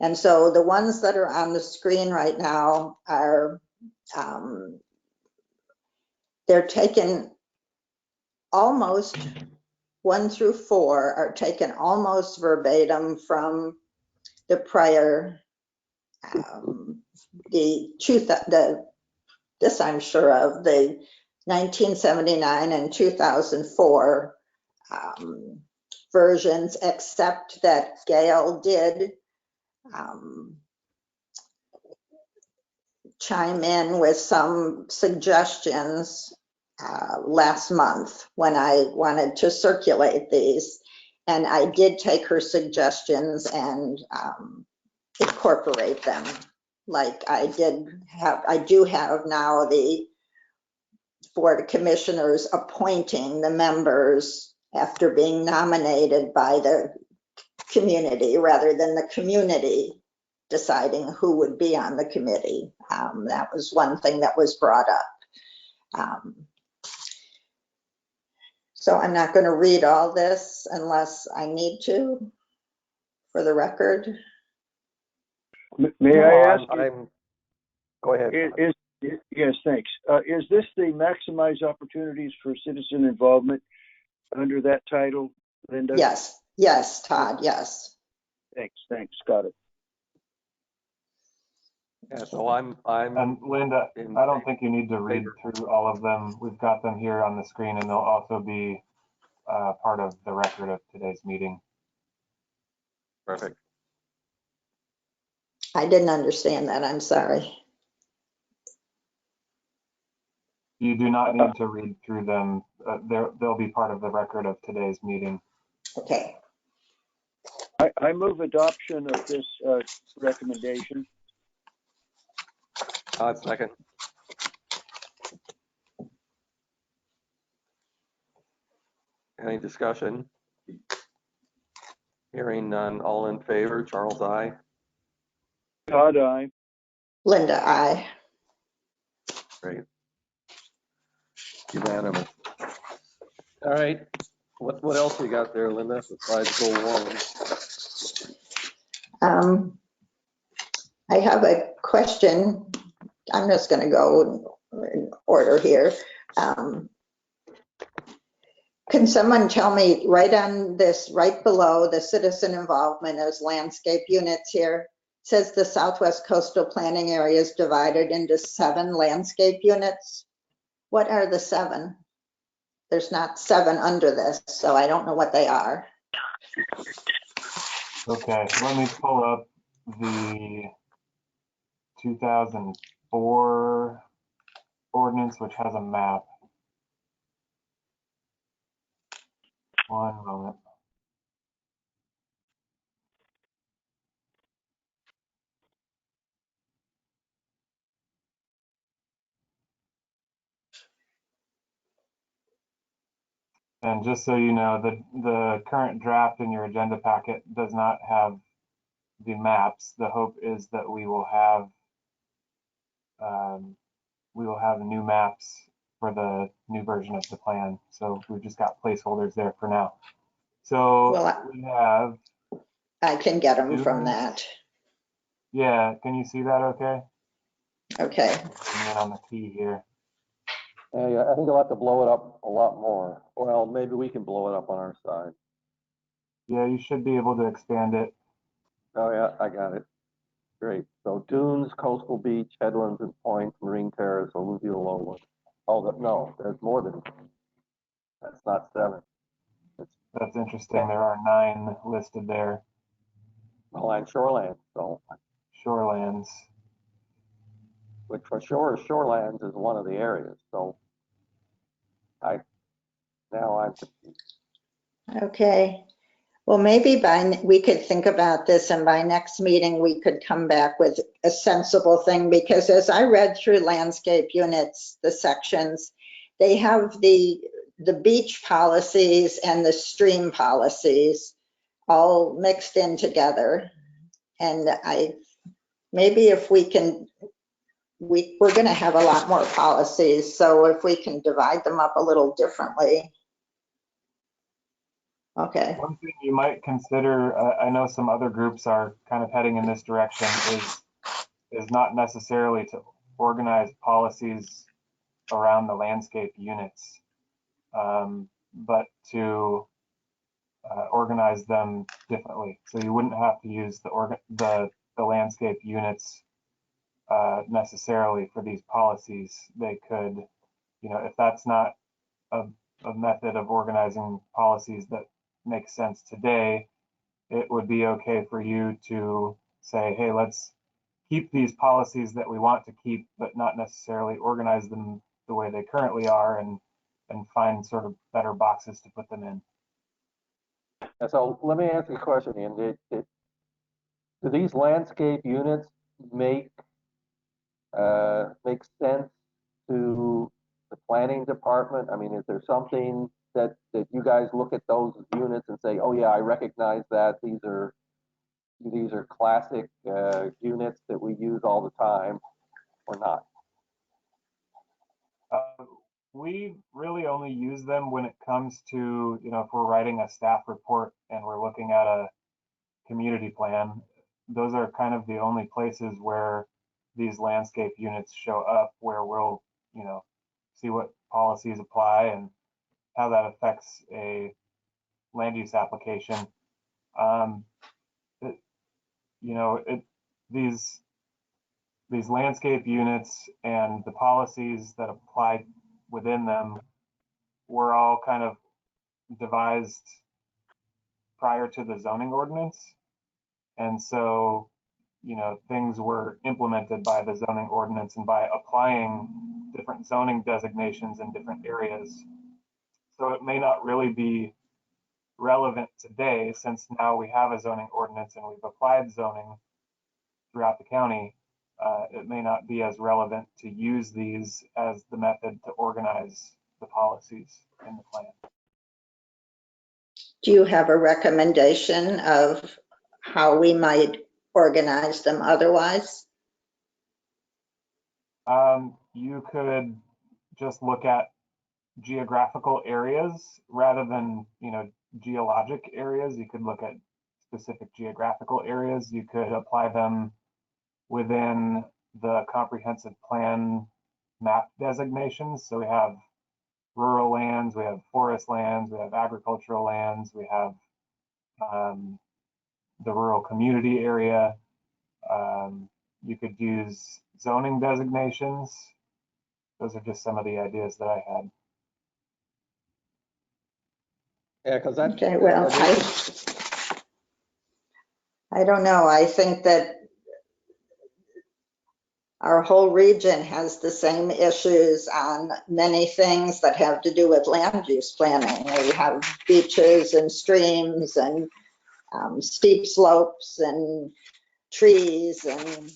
F: And so the ones that are on the screen right now are, they're taken almost 1 through 4 are taken almost verbatim from the prior this I'm sure of, the 1979 and 2004 versions, except that Gail did chime in with some suggestions last month when I wanted to circulate these. And I did take her suggestions and incorporate them like I do have now the Board of Commissioners appointing the members after being nominated by the community rather than the community deciding who would be on the committee. That was one thing that was brought up. So I'm not going to read all this unless I need to for the record.
G: May I ask?
B: Go ahead.
G: Yes, thanks. Is this the maximize opportunities for citizen involvement under that title, Linda?
F: Yes, Todd, yes.
G: Thanks, got it.
B: Yeah, so I'm.
C: And Linda, I don't think you need to read through all of them. We've got them here on the screen, and they'll also be part of the record of today's meeting.
B: Perfect.
F: I didn't understand that, I'm sorry.
C: You do not need to read through them. They'll be part of the record of today's meeting.
F: Okay.
G: I move adoption of this recommendation.
B: Second. Any discussion? Hearing none, all in favor, Charles, aye.
G: Todd, aye.
F: Linda, aye.
B: Great. Unanimous. All right. What else you got there, Linda, besides goal one?
F: I have a question. I'm just going to go in order here. Can someone tell me right on this, right below the citizen involvement as landscape units here, it says the Southwest Coastal Planning Area is divided into 7 landscape units. What are the 7? There's not 7 under this, so I don't know what they are.
C: Okay, let me pull up the 2004 ordinance, which has a map. One moment. And just so you know, the current draft in your agenda packet does not have the maps. The hope is that we will have new maps for the new version of the plan. So we've just got placeholders there for now. So
F: Well,
C: we have.
F: I can get them from that.
C: Yeah, can you see that okay?
F: Okay.
C: And then on the key here.
B: Yeah, I think you'll have to blow it up a lot more. Well, maybe we can blow it up on our side.
C: Yeah, you should be able to expand it.
B: Oh yeah, I got it. Great. So dunes, coastal beach, headlands and points, marine terrace, alluvial lowland. Oh, no, there's more than. That's not 7.
C: That's interesting. There are 9 listed there.
B: Oh, and shoreland. So
C: Shorelands.
B: which for sure, shorelands is one of the areas. So I'm confused.
F: Okay. Well, maybe we could think about this, and by next meeting, we could come back with a sensible thing, because as I read through landscape units, the sections, they have the beach policies and the stream policies all mixed in together. And maybe if we can, we're going to have a lot more policies. So if we can divide them up a little differently. Okay.
C: One thing you might consider, I know some other groups are kind of heading in this direction, is not necessarily to organize policies around the landscape units, but to organize them differently. So you wouldn't have to use the landscape units necessarily for these policies. They could, if that's not a method of organizing policies that makes sense today, it would be okay for you to say, hey, let's keep these policies that we want to keep, but not necessarily organize them the way they currently are, and find sort of better boxes to put them in.
B: And so let me ask you a question, Ian. Do these landscape units make make sense to the planning department? I mean, is there something that you guys look at those units and say, oh yeah, I recognize that these are classic units that we use all the time, or not?
C: We really only use them when it comes to, if we're writing a staff report and we're looking at a community plan. Those are kind of the only places where these landscape units show up, where we'll, see what policies apply and how that affects a land use application. These landscape units and the policies that apply within them were all kind of devised prior to the zoning ordinance. And so, things were implemented by the zoning ordinance and by applying different zoning designations in different areas. So it may not really be relevant today, since now we have a zoning ordinance and we've applied zoning throughout the county. It may not be as relevant to use these as the method to organize the policies in the plan.
F: Do you have a recommendation of how we might organize them otherwise?
C: You could just look at geographical areas rather than, geologic areas. You could look at specific geographical areas. You could apply them within the comprehensive plan map designations. So we have rural lands, we have forest lands, we have agricultural lands, we have the rural community area. You could use zoning designations. Those are just some of the ideas that I had.
B: Yeah, because that.
F: Okay, well, I don't know. I think that our whole region has the same issues on many things that have to do with land use planning. We have beaches and streams and steep slopes and trees and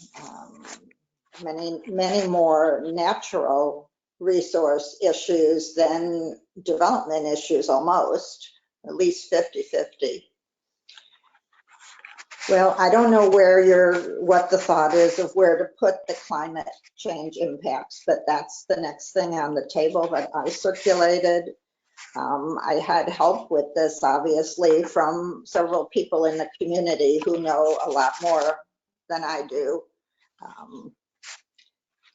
F: many more natural resource issues than development issues, almost, at least 50-50. Well, I don't know what the thought is of where to put the climate change impacts, but that's the next thing on the table that I circulated. I had help with this, obviously, from several people in the community who know a lot more than I do.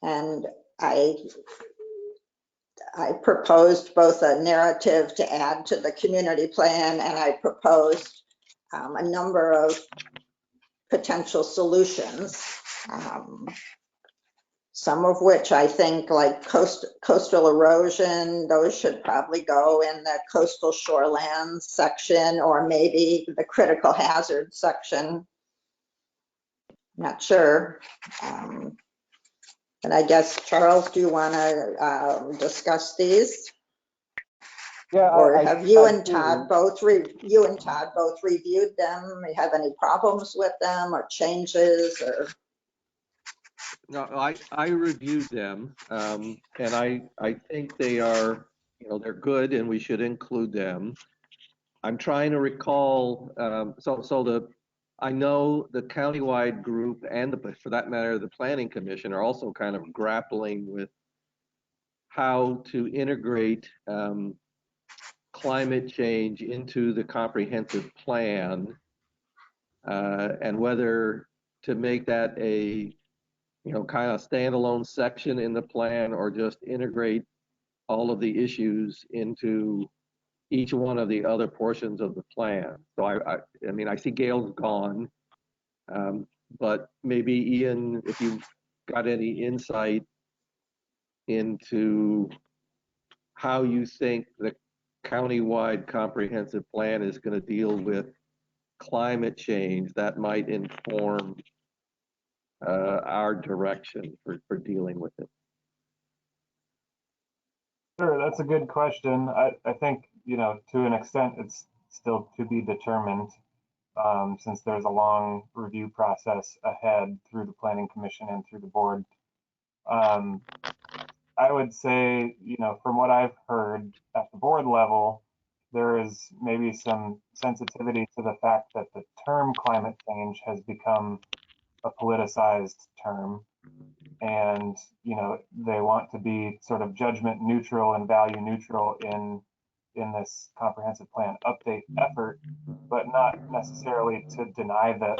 F: And I proposed both a narrative to add to the community plan, and I proposed a number of potential solutions, some of which I think, like coastal erosion, those should probably go in the coastal shorelands section, or maybe the critical hazard section. Not sure. And I guess, Charles, do you want to discuss these?
B: Yeah.
F: Or have you and Todd both reviewed them? Do you have any problems with them or changes or?
B: No, I reviewed them, and I think they are, they're good, and we should include them. I'm trying to recall, I know the countywide group and for that matter, the Planning Commission are also kind of grappling with how to integrate climate change into the comprehensive plan, and whether to make that a kind of standalone section in the plan, or just integrate all of the issues into each one of the other portions of the plan. So I mean, I see Gail's gone, but maybe Ian, if you've got any insight into how you think the countywide comprehensive plan is going to deal with climate change, that might inform our direction for dealing with it.
C: Sure, that's a good question. I think, to an extent, it's still to be determined, since there's a long review process ahead through the Planning Commission and through the board. I would say, from what I've heard at the board level, there is maybe some sensitivity to the fact that the term climate change has become a politicized term. And, they want to be sort of judgment neutral and value neutral in this comprehensive plan update effort, but not necessarily to deny that,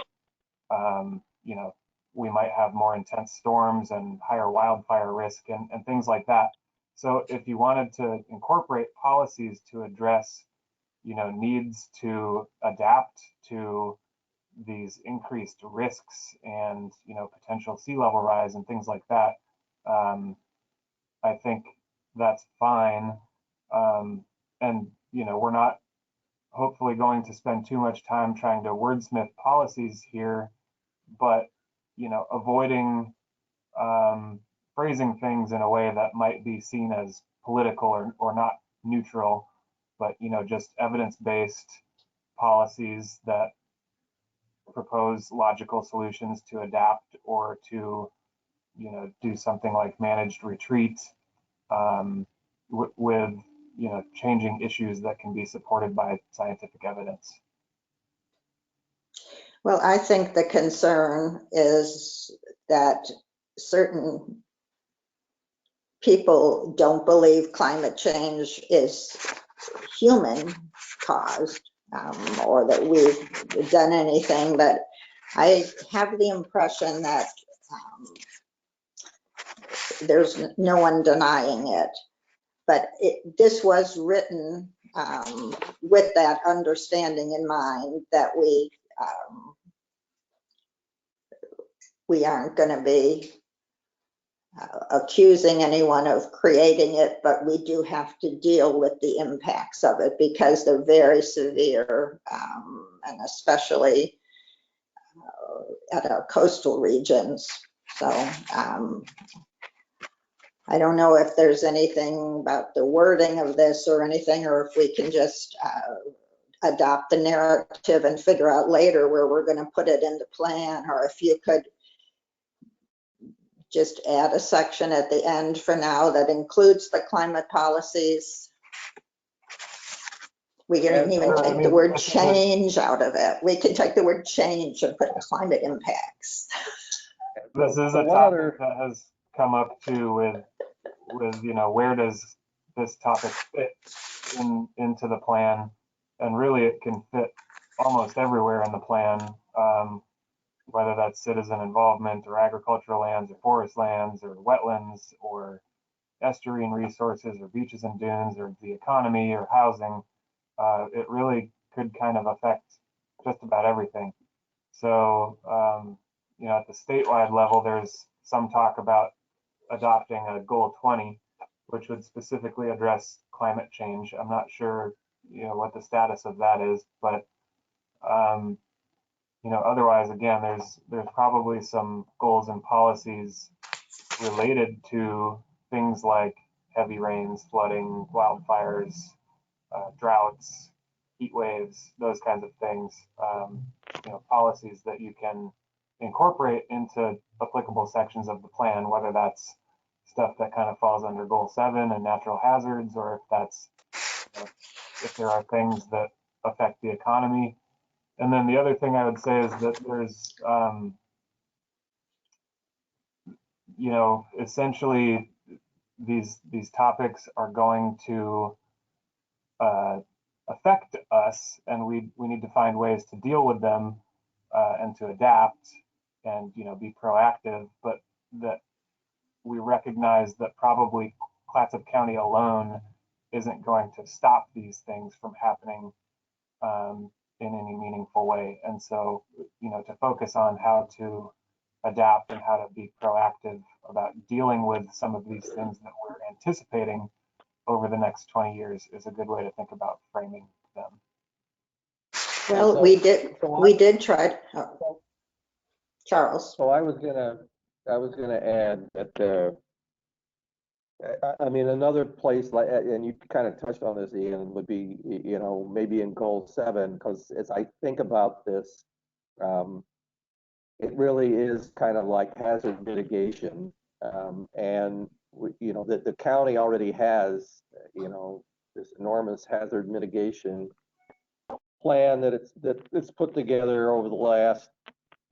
C: we might have more intense storms and higher wildfire risk and things like that. So if you wanted to incorporate policies to address, needs to adapt to these increased risks and, potential sea level rise and things like that, I think that's fine. And, we're not hopefully going to spend too much time trying to wordsmith policies here, but, avoiding phrasing things in a way that might be seen as political or not neutral, but, just evidence-based policies that propose logical solutions to adapt or to, do something like managed retreat, with, changing issues that can be supported by scientific evidence.
F: Well, I think the concern is that certain people don't believe climate change is human caused, or that we've done anything, but I have the impression that there's no one denying it. But this was written with that understanding in mind that we aren't going to be accusing anyone of creating it, but we do have to deal with the impacts of it because they're very severe, and especially at our coastal regions. So I don't know if there's anything about the wording of this or anything, or if we can just adopt the narrative and figure out later where we're going to put it in the plan, or if you could just add a section at the end for now that includes the climate policies. We can even take the word change out of it. We can take the word change and put climate impacts.
C: This is a topic that has come up too with where does this topic fit into the plan? And really it can fit almost everywhere in the plan, whether that's citizen involvement or agricultural lands or forest lands or wetlands or estuarine resources or beaches and dunes or the economy or housing. It really could kind of affect just about everything. So, at the statewide level, there's some talk about adopting a goal 20, which would specifically address climate change. I'm not sure, what the status of that is, but, otherwise, again, there's probably some goals and policies related to things like heavy rains, flooding, wildfires, droughts, heat waves, those kinds of things, policies that you can incorporate into applicable sections of the plan, whether that's stuff that kind of falls under goal 7 and natural hazards, or if that's, if there are things that affect the economy. And then the other thing I would say is that there's, essentially these topics are going to affect us, and we need to find ways to deal with them and to adapt and be proactive, but that we recognize that probably Clatsop County alone isn't going to stop these things from happening in any meaningful way. And so, to focus on how to adapt and how to be proactive about dealing with some of these things that we're anticipating over the next 20 years is a good way to think about framing them.
F: Well,
B: so,
F: we did try. Charles.
B: So I was gonna add that I mean another place like, and you kind of touched on this, Ian, would be maybe in goal 7, because as I think about this, it really is kind of like hazard mitigation, And the county already has, this enormous hazard mitigation plan that it's put together over the last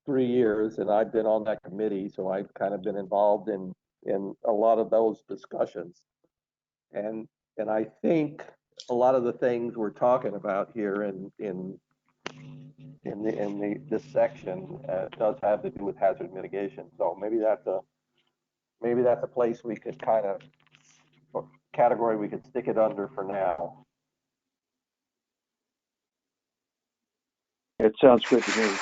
B: 3 years, and I've been on that committee, so I've kind of been involved in a lot of those discussions. And I think a lot of the things we're talking about here in this section does have to do with hazard mitigation. So maybe that's a place we could kind of, or category we could stick it under for now.
G: It sounds good to me.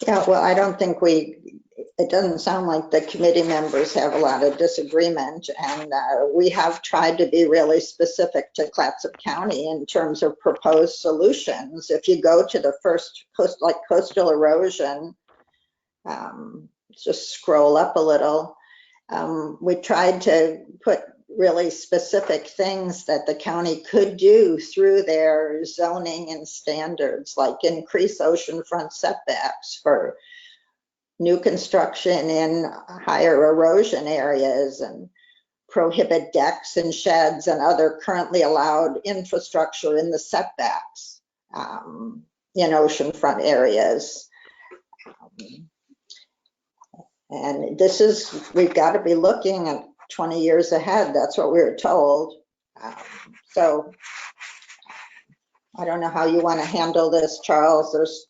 F: Yeah, well, I don't think it doesn't sound like the committee members have a lot of disagreement, and we have tried to be really specific to Clatsop County in terms of proposed solutions. If you go to the first coastal erosion, just scroll up a little. We tried to put really specific things that the county could do through their zoning and standards, like increase oceanfront setbacks for new construction in higher erosion areas, and prohibit decks and sheds and other currently allowed infrastructure in the setbacks in oceanfront areas. And we've got to be looking at 20 years ahead. That's what we were told. So I don't know how you want to handle this, Charles. There's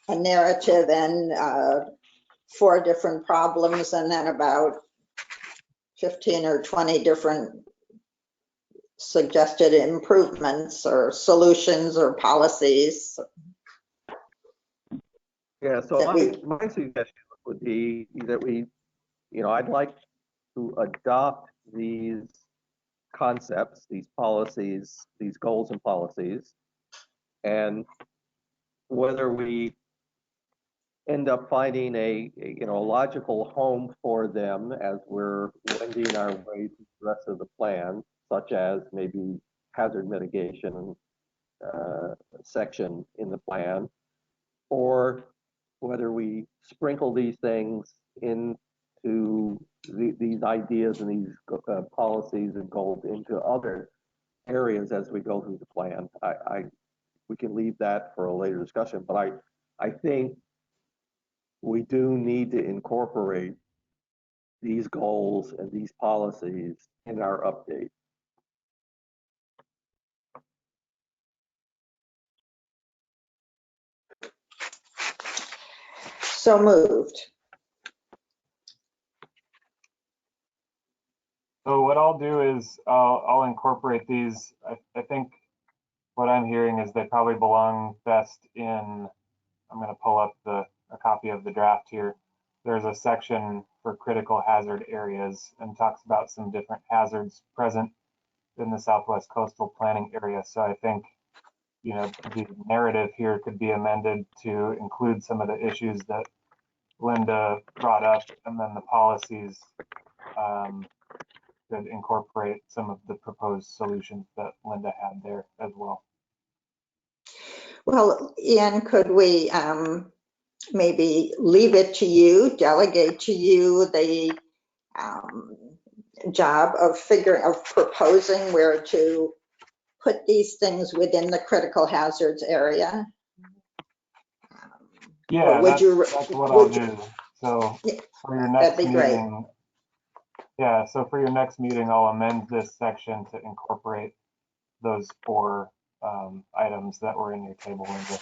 F: a narrative and 4 different problems, and then about 15 or 20 different suggested improvements or solutions or policies.
B: Yeah, so my suggestion would be that I'd like to adopt these concepts, these policies, these goals and policies, and whether we end up finding a logical home for them as we're wending our way through the rest of the plan, such as maybe hazard mitigation section in the plan, or whether we sprinkle these things into these ideas and these policies and goals into other areas as we go through the plan. We can leave that for a later discussion, but I think we do need to incorporate these goals and these policies in our update.
F: So moved.
C: So what I'll do is I'll incorporate these. I think what I'm hearing is they probably belong best in, I'm going to pull up a copy of the draft here. There's a section for critical hazard areas and talks about some different hazards present in the Southwest Coastal Planning Area. So I think, the narrative here could be amended to include some of the issues that Linda brought up, and then the policies could incorporate some of the proposed solutions that Linda had there as well.
F: Well, Ian, could we maybe leave it to you, delegate to you the job of proposing where to put these things within the critical hazards area?
C: Yeah, that's what I'll do. So for your next
F: that'd be
C: meeting,
F: great.
C: Yeah, so for your next meeting, I'll amend this section to incorporate those 4 items that were in your table, Linda.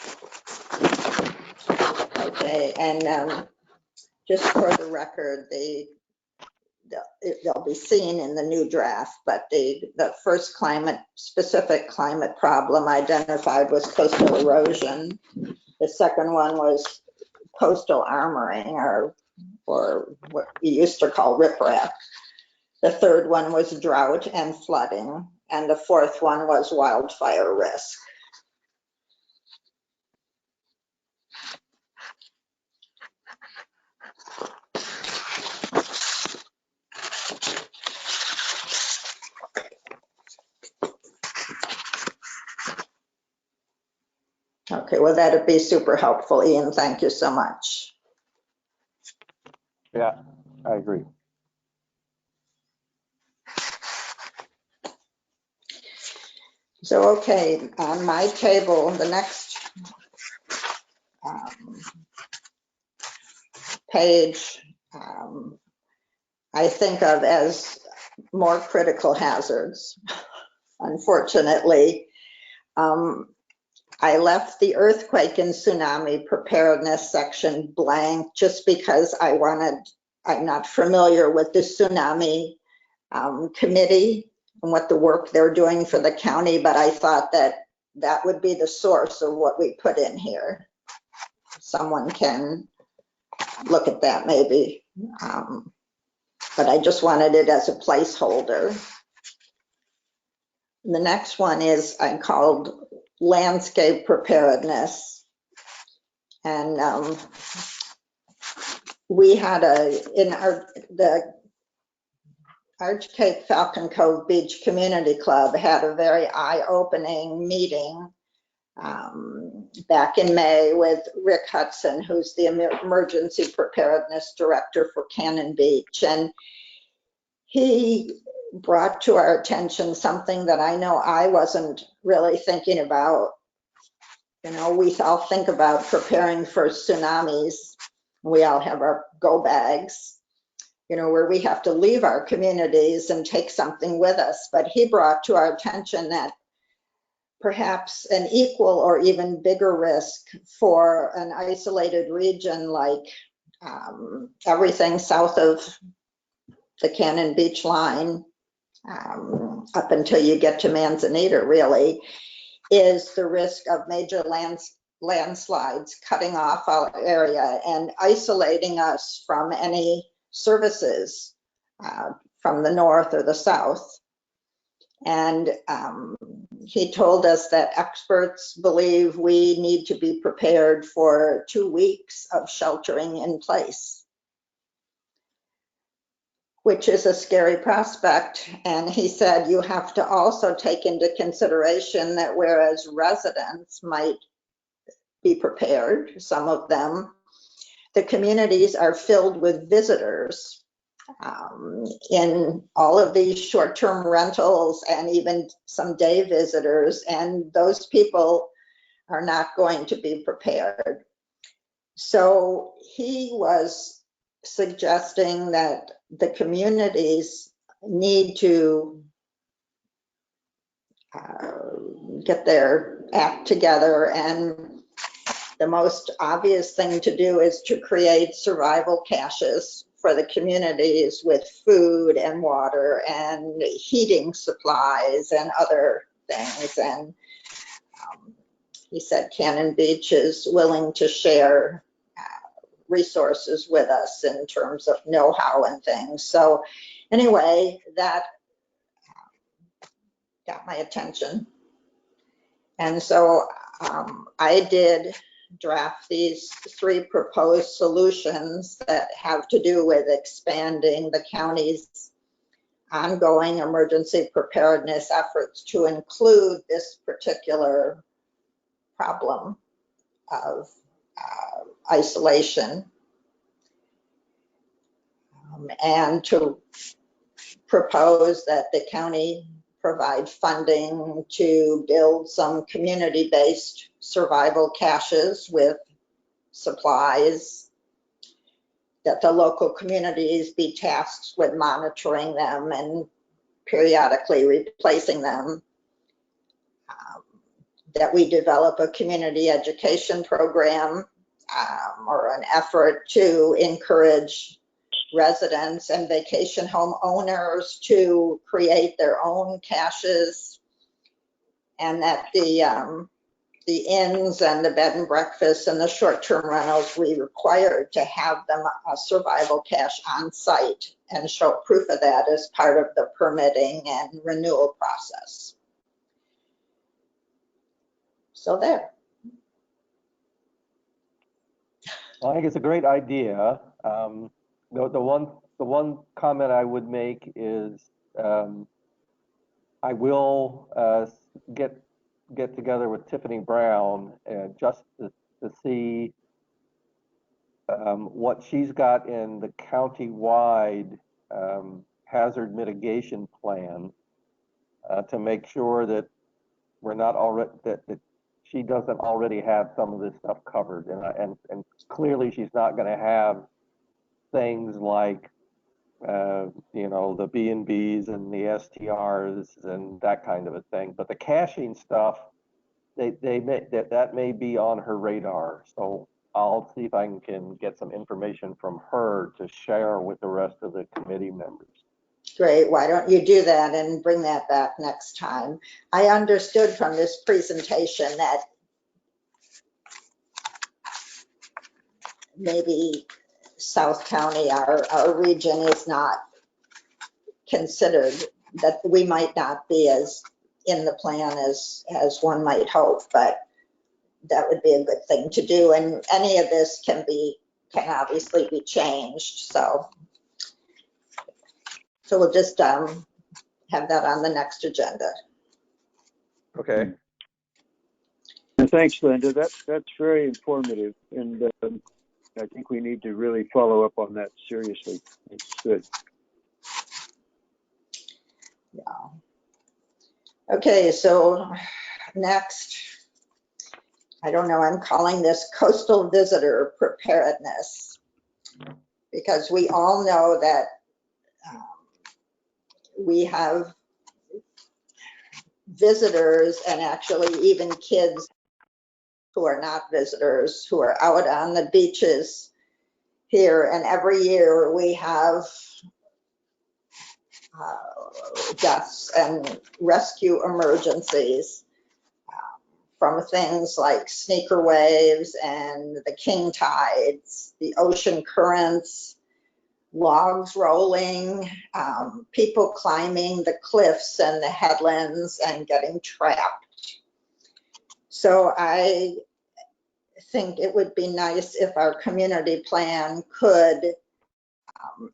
F: Okay, and just for the record, they'll be seen in the new draft, but the first specific climate problem identified was coastal erosion. The second one was coastal armoring, or what we used to call riprap. The third one was drought and flooding, and the fourth one was wildfire risk. Okay, well, that'd be super helpful, Ian. Thank you so much.
B: Yeah, I agree.
F: So, okay, on my table, the next page, I think of as more critical hazards. Unfortunately, I left the earthquake and tsunami preparedness section blank just because I'm not familiar with the tsunami committee and what the work they're doing for the county, but I thought that would be the source of what we put in here. Someone can look at that maybe, but I just wanted it as a placeholder. The next one is I called landscape preparedness. And we had the Arch Cape Falcon Cove Beach Community Club had a very eye-opening meeting back in May with Rick Hudson, who's the Emergency Preparedness Director for Cannon Beach. And he brought to our attention something that I know I wasn't really thinking about. You know, we all think about preparing for tsunamis. We all have our go bags, you know, where we have to leave our communities and take something with us. But he brought to our attention that perhaps an equal or even bigger risk for an isolated region like everything south of the Cannon Beach line, up until you get to Manzanita, really, is the risk of major landslides cutting off our area and isolating us from any services from the north or the south. And he told us that experts believe we need to be prepared for 2 weeks of sheltering in place, which is a scary prospect. And he said you have to also take into consideration that whereas residents might be prepared, some of them, the communities are filled with visitors in all of these short-term rentals and even some day visitors, and those people are not going to be prepared. So he was suggesting that the communities need to get their act together, and the most obvious thing to do is to create survival caches for the communities with food and water and heating supplies and other things. And he said Cannon Beach is willing to share resources with us in terms of know-how and things. So anyway, that got my attention. And so I did draft these 3 proposed solutions that have to do with expanding the county's ongoing emergency preparedness efforts to include this particular problem of isolation, and to propose that the county provide funding to build some community-based survival caches with supplies, that the local communities be tasked with monitoring them and periodically replacing them, that we develop a community education program or an effort to encourage residents and vacation home owners to create their own caches, and that the inns and the bed and breakfasts and the short-term rentals, we required to have them a survival cache on site and show proof of that as part of the permitting and renewal process. So there.
B: Well, I think it's a great idea. The one comment I would make is I will get together with Tiffany Brown and just to see what she's got in the county-wide hazard mitigation plan to make sure that we're not already, that she doesn't already have some of this stuff covered. And clearly she's not going to have things like, you know, the B&Bs and the STRs and that kind of a thing. But the caching stuff, that may be on her radar. So I'll see if I can get some information from her to share with the rest of the committee members.
F: Great, why don't you do that and bring that back next time? I understood from this presentation that maybe South County, our region, is not considered, that we might not be as in the plan as one might hope, but that would be a good thing to do. And any of this can obviously be changed. So we'll just have that on the next agenda.
B: Okay.
G: Thanks, Linda. That's very informative, and I think we need to really follow up on that seriously. It's good.
F: Yeah. Okay, so next, I don't know, I'm calling this coastal visitor preparedness, because we all know that we have visitors, and actually even kids who are not visitors, who are out on the beaches here, and every year we have deaths and rescue emergencies from things like sneaker waves and the king tides, the ocean currents, logs rolling, people climbing the cliffs and the headlands and getting trapped. So I think it would be nice if our community plan could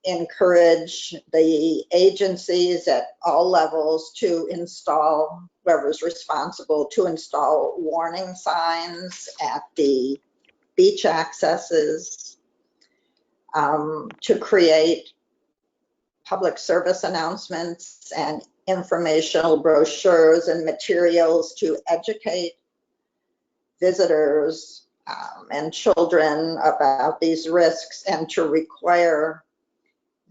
F: encourage the agencies at all levels to install, whoever's responsible, to install warning signs at the beach accesses, to create public service announcements and informational brochures and materials to educate visitors and children about these risks, and to require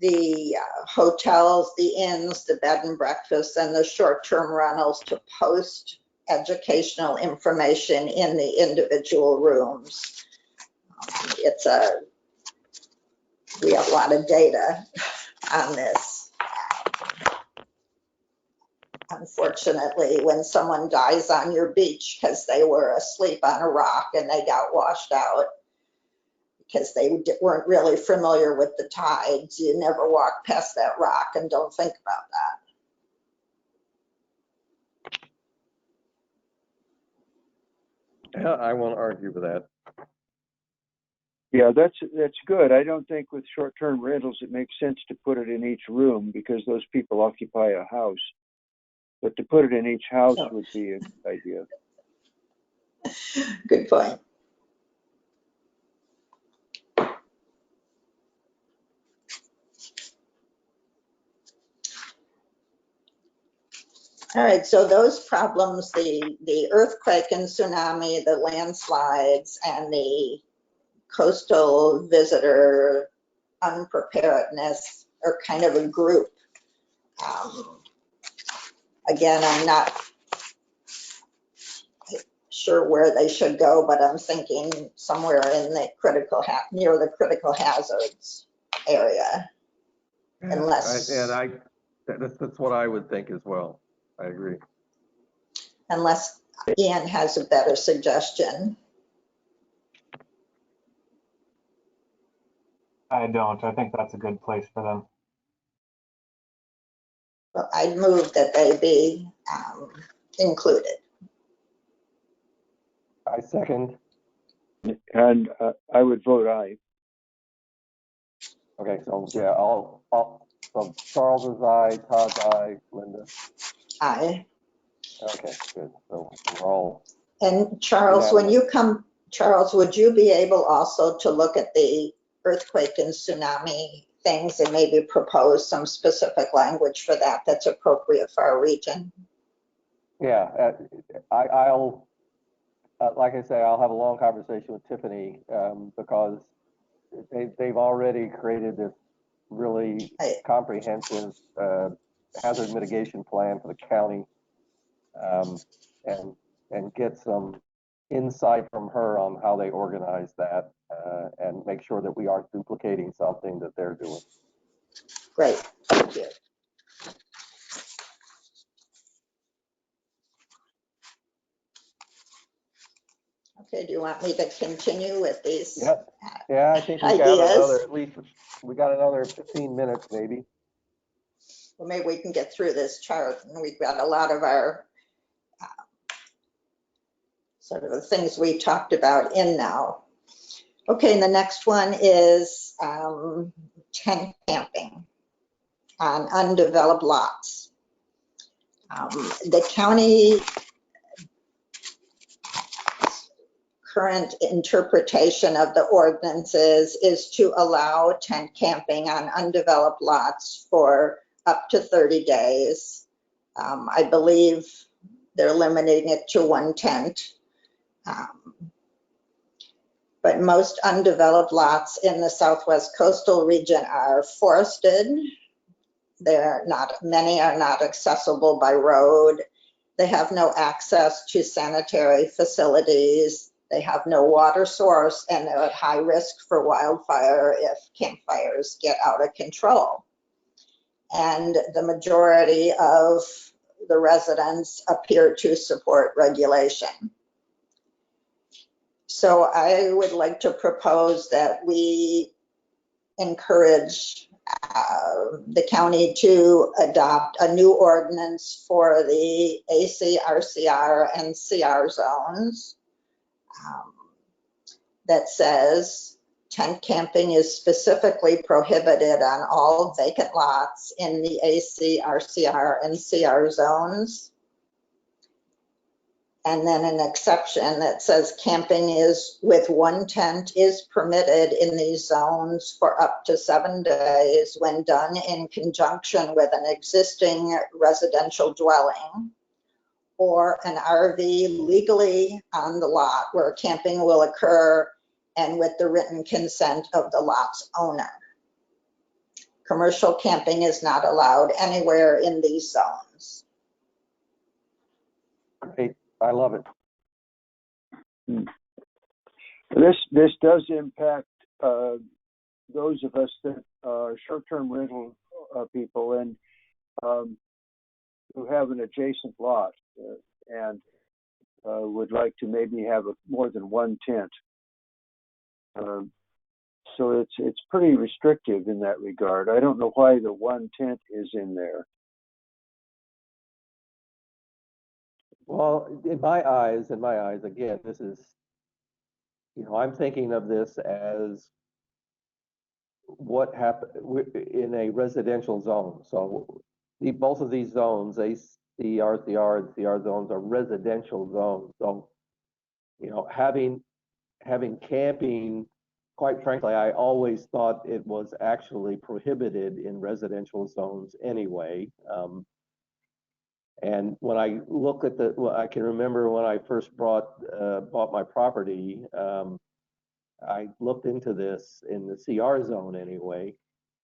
F: the hotels, the inns, the bed and breakfasts, and the short-term rentals to post educational information in the individual rooms. We have a lot of data on this. Unfortunately, when someone dies on your beach because they were asleep on a rock and they got washed out because they weren't really familiar with the tides, you never walk past that rock and don't think about that.
B: Yeah, I won't argue with that.
G: Yeah, that's good. I don't think with short-term rentals it makes sense to put it in each room, because those people occupy a house. But to put it in each house would be a good idea.
F: Good point. All right, so those problems, the earthquake and tsunami, the landslides, and the coastal visitor unpreparedness are kind of a group. Again, I'm not sure where they should go, but I'm thinking somewhere in the near the critical hazards area. Unless
B: that's what I would think as well. I agree.
F: Unless Ian has a better suggestion.
C: I don't. I think that's a good place for them.
F: Well, I'd move that they be included.
B: I second.
G: And I would vote aye.
B: Okay, so yeah, so Charles is aye, Todd's aye, Linda.
F: Aye.
B: Okay, good. So we're all.
F: And Charles, when you come Charles, would you be able also to look at the earthquake and tsunami things and maybe propose some specific language for that that's appropriate for our region?
B: Yeah, I'll, like I say, I'll have a long conversation with Tiffany because they've already created this really comprehensive hazard mitigation plan for the county, and get some insight from her on how they organize that and make sure that we aren't duplicating something that they're doing.
F: Great, thank you. Okay, do you want me to continue with these?
B: Yeah, I think we got another, at least we got another 15 minutes maybe.
F: Well, maybe we can get through this chart, and we've got a lot of our sort of the things we talked about in now. Okay, and the next one is tent camping on undeveloped lots. The county current interpretation of the ordinances is to allow tent camping on undeveloped lots for up to 30 days. I believe they're limiting it to one tent. But most undeveloped lots in the Southwest Coastal region are forested. Many are not accessible by road. They have no access to sanitary facilities. They have no water source, and they're at high risk for wildfire if campfires get out of control. And the majority of the residents appear to support regulation. So I would like to propose that we encourage the county to adopt a new ordinance for the AC, RCR, and CR zones that says tent camping is specifically prohibited on all vacant lots in the AC, RCR, and CR zones. And then an exception that says camping is with one tent is permitted in these zones for up to 7 days when done in conjunction with an existing residential dwelling or an RV legally on the lot where camping will occur and with the written consent of the lot's owner. Commercial camping is not allowed anywhere in these zones.
B: Great. I love it.
G: This does impact those of us that are short-term rental people and who have an adjacent lot and would like to maybe have more than one tent. So it's pretty restrictive in that regard. I don't know why the one tent is in there.
B: Well, in my eyes, again, this is, I'm thinking of this as what happened in a residential zone. So both of these zones, AC, RCR, and CR zones are residential zones. So, having camping, quite frankly, I always thought it was actually prohibited in residential zones anyway. And when I look at I can remember when I first bought my property, I looked into this in the CR zone anyway,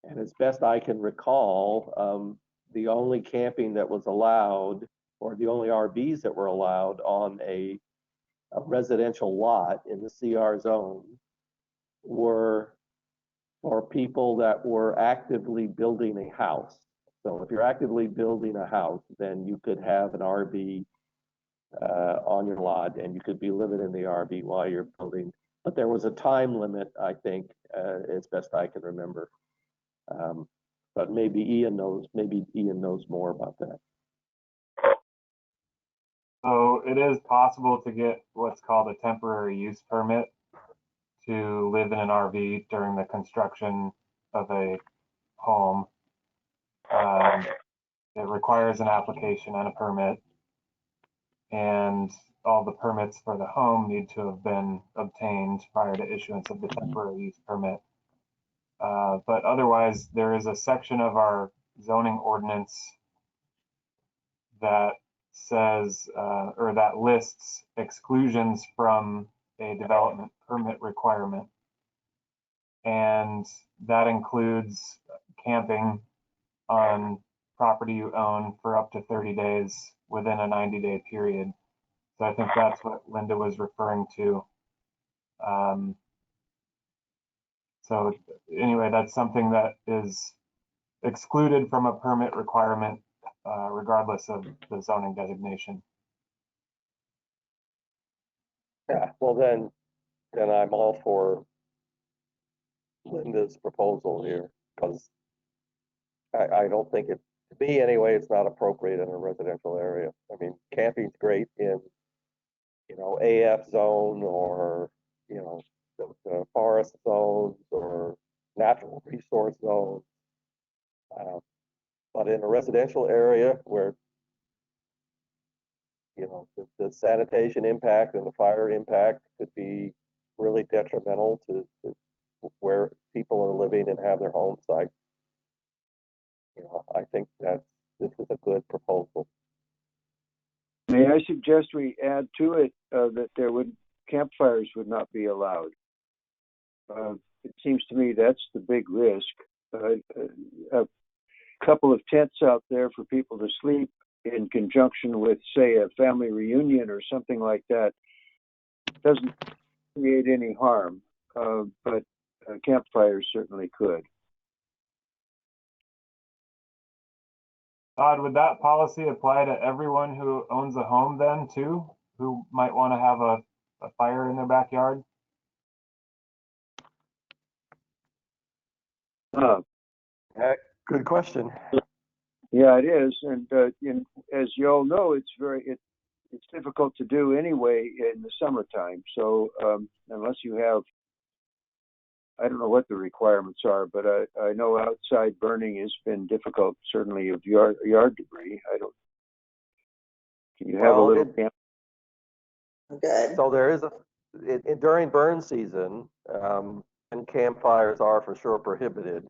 B: and as best I can recall, the only camping that was allowed, or the only RVs that were allowed on a residential lot in the CR zone were for people that were actively building a house. So if you're actively building a house, then you could have an RV on your lot, and you could be living in the RV while you're building. But there was a time limit, I think, as best I can remember. But maybe Ian knows more about that.
C: So it is possible to get what's called a temporary use permit to live in an RV during the construction of a home. It requires an application and a permit. And all the permits for the home need to have been obtained prior to issuance of the temporary use permit. But otherwise, there is a section of our zoning ordinance that says, or that lists exclusions from a development permit requirement. And that includes camping on property you own for up to 30 days within a 90-day period. So I think that's what Linda was referring to. So anyway, that's something that is excluded from a permit requirement, regardless of the zoning designation.
B: Yeah, well then I'm all for Linda's proposal here, because I don't think it, to me anyway, it's not appropriate in a residential area. I mean, camping's great in, you know, AF zone or, you know, the forest zones or natural resource zones. But in a residential area where, you know, the sanitation impact and the fire impact could be really detrimental to where people are living and have their home site. You know, I think that this is a good proposal.
G: May I suggest we add to it that campfires would not be allowed? It seems to me that's the big risk. A couple of tents out there for people to sleep in conjunction with, say, a family reunion or something like that doesn't create any harm, but campfires certainly could.
C: Todd, would that policy apply to everyone who owns a home then too, who might want to have a fire in their backyard?
B: Good question.
G: Yeah, it is, and as you all know, it's difficult to do anyway in the summertime. So unless you have, I don't know what the requirements are, but I know outside burning has been difficult, certainly of yard debris. Can you have a little camp?
F: Good.
B: So there is during burn season, and campfires are for sure prohibited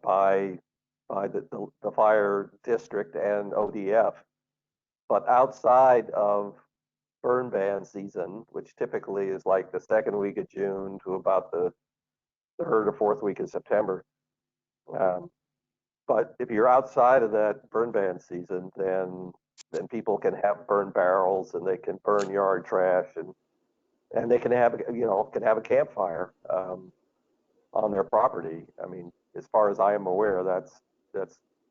B: by the fire district and ODF. But outside of burn ban season, which typically is like the second week of June to about the third or fourth week of September. But if you're outside of that burn ban season, then people can have burn barrels and they can burn yard trash and they can have a campfire on their property. I mean, as far as I am aware, that's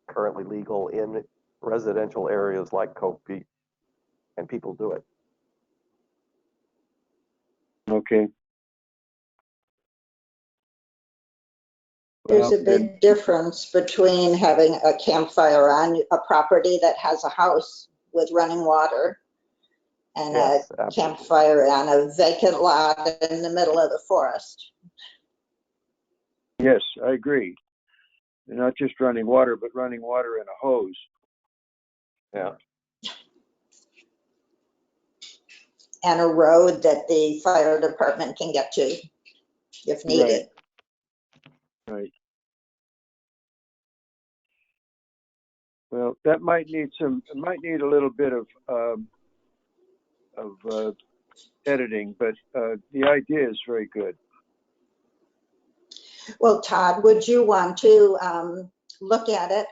B: currently legal in residential areas like Cove Beach, and people do it.
G: Okay.
F: There's a big difference between having a campfire on a property that has a house with running water and
B: Yes,
F: a
B: absolutely.
F: campfire on a vacant lot in the middle of the forest.
G: Yes, I agree. And not just running water, but running water in a hose.
B: Yeah.
F: And a road that the fire department can get to if needed.
G: Right. Well, that might need a little bit of editing, but the idea is very good.
F: Well, Todd, would you want to look at it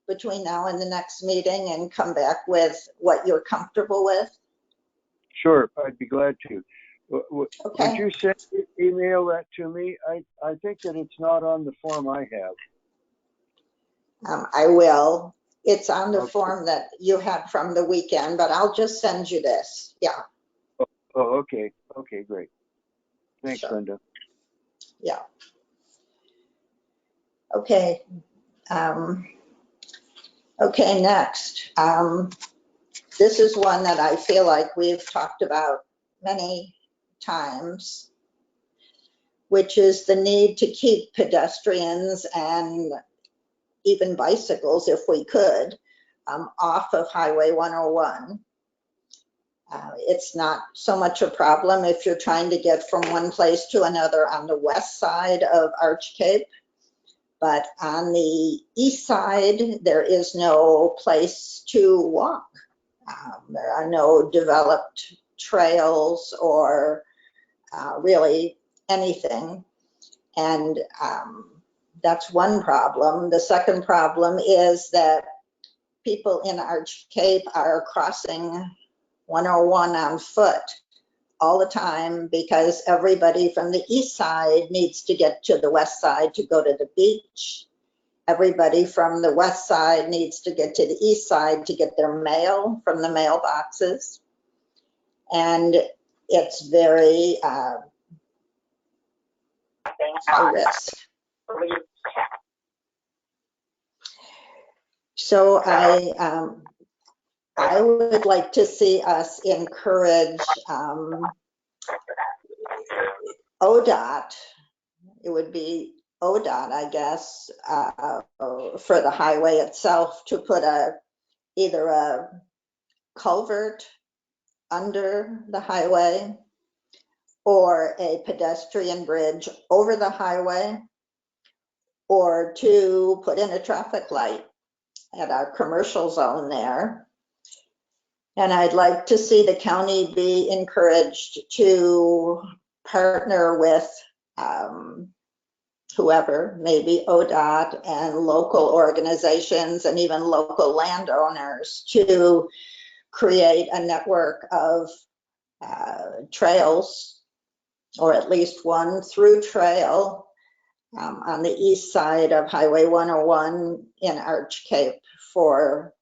F: between now and the next meeting and come back with what you're comfortable with?
G: Sure, I'd be glad to.
F: Okay.
G: Would you email that to me? I think that it's not on the form I have.
F: I will. It's on the
G: Okay.
F: form that you had from the weekend, but I'll just send you this. Yeah.
G: Oh, okay. Okay, great. Thanks,
F: Sure.
G: Linda.
F: Yeah. Okay. Okay, next. This is one that I feel like we've talked about many times, which is the need to keep pedestrians and even bicycles, if we could, off of Highway 101. It's not so much a problem if you're trying to get from one place to another on the west side of Arch Cape. But on the east side, there is no place to walk. There are no developed trails or really anything. And that's one problem. The second problem is that people in Arch Cape are crossing 101 on foot all the time because everybody from the east side needs to get to the west side to go to the beach. Everybody from the west side needs to get to the east side to get their mail from the mailboxes. And it's very high risk. So I would like to see us encourage ODOT. It would be ODOT, I guess, for the highway itself to put either a culvert under the highway or a pedestrian bridge over the highway, or to put in a traffic light at our commercial zone there. And I'd like to see the county be encouraged to partner with whoever, maybe ODOT and local organizations and even local landowners to create a network of trails, or at least one through trail on the east side of Highway 101 in Arch Cape for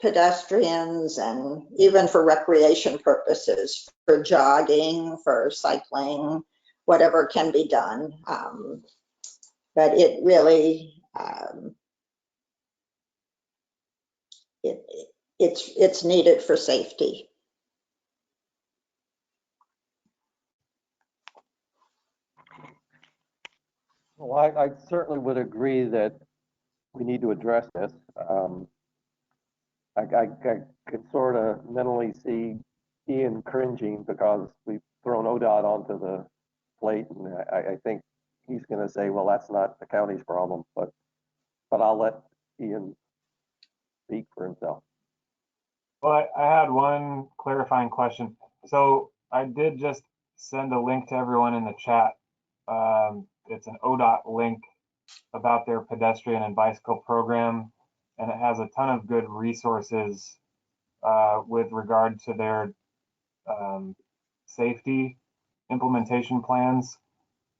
F: pedestrians and even for recreation purposes, for jogging, for cycling, whatever can be done. But it really, it's needed for safety.
B: Well, I certainly would agree that we need to address this. I could sort of mentally see Ian cringing because we've thrown ODOT onto the plate, and I think he's going to say, well, that's not the county's problem, but I'll let Ian speak for himself.
C: Well, I had one clarifying question. So I did just send a link to everyone in the chat. It's an ODOT link about their pedestrian and bicycle program, and it has a ton of good resources with regard to their safety implementation plans.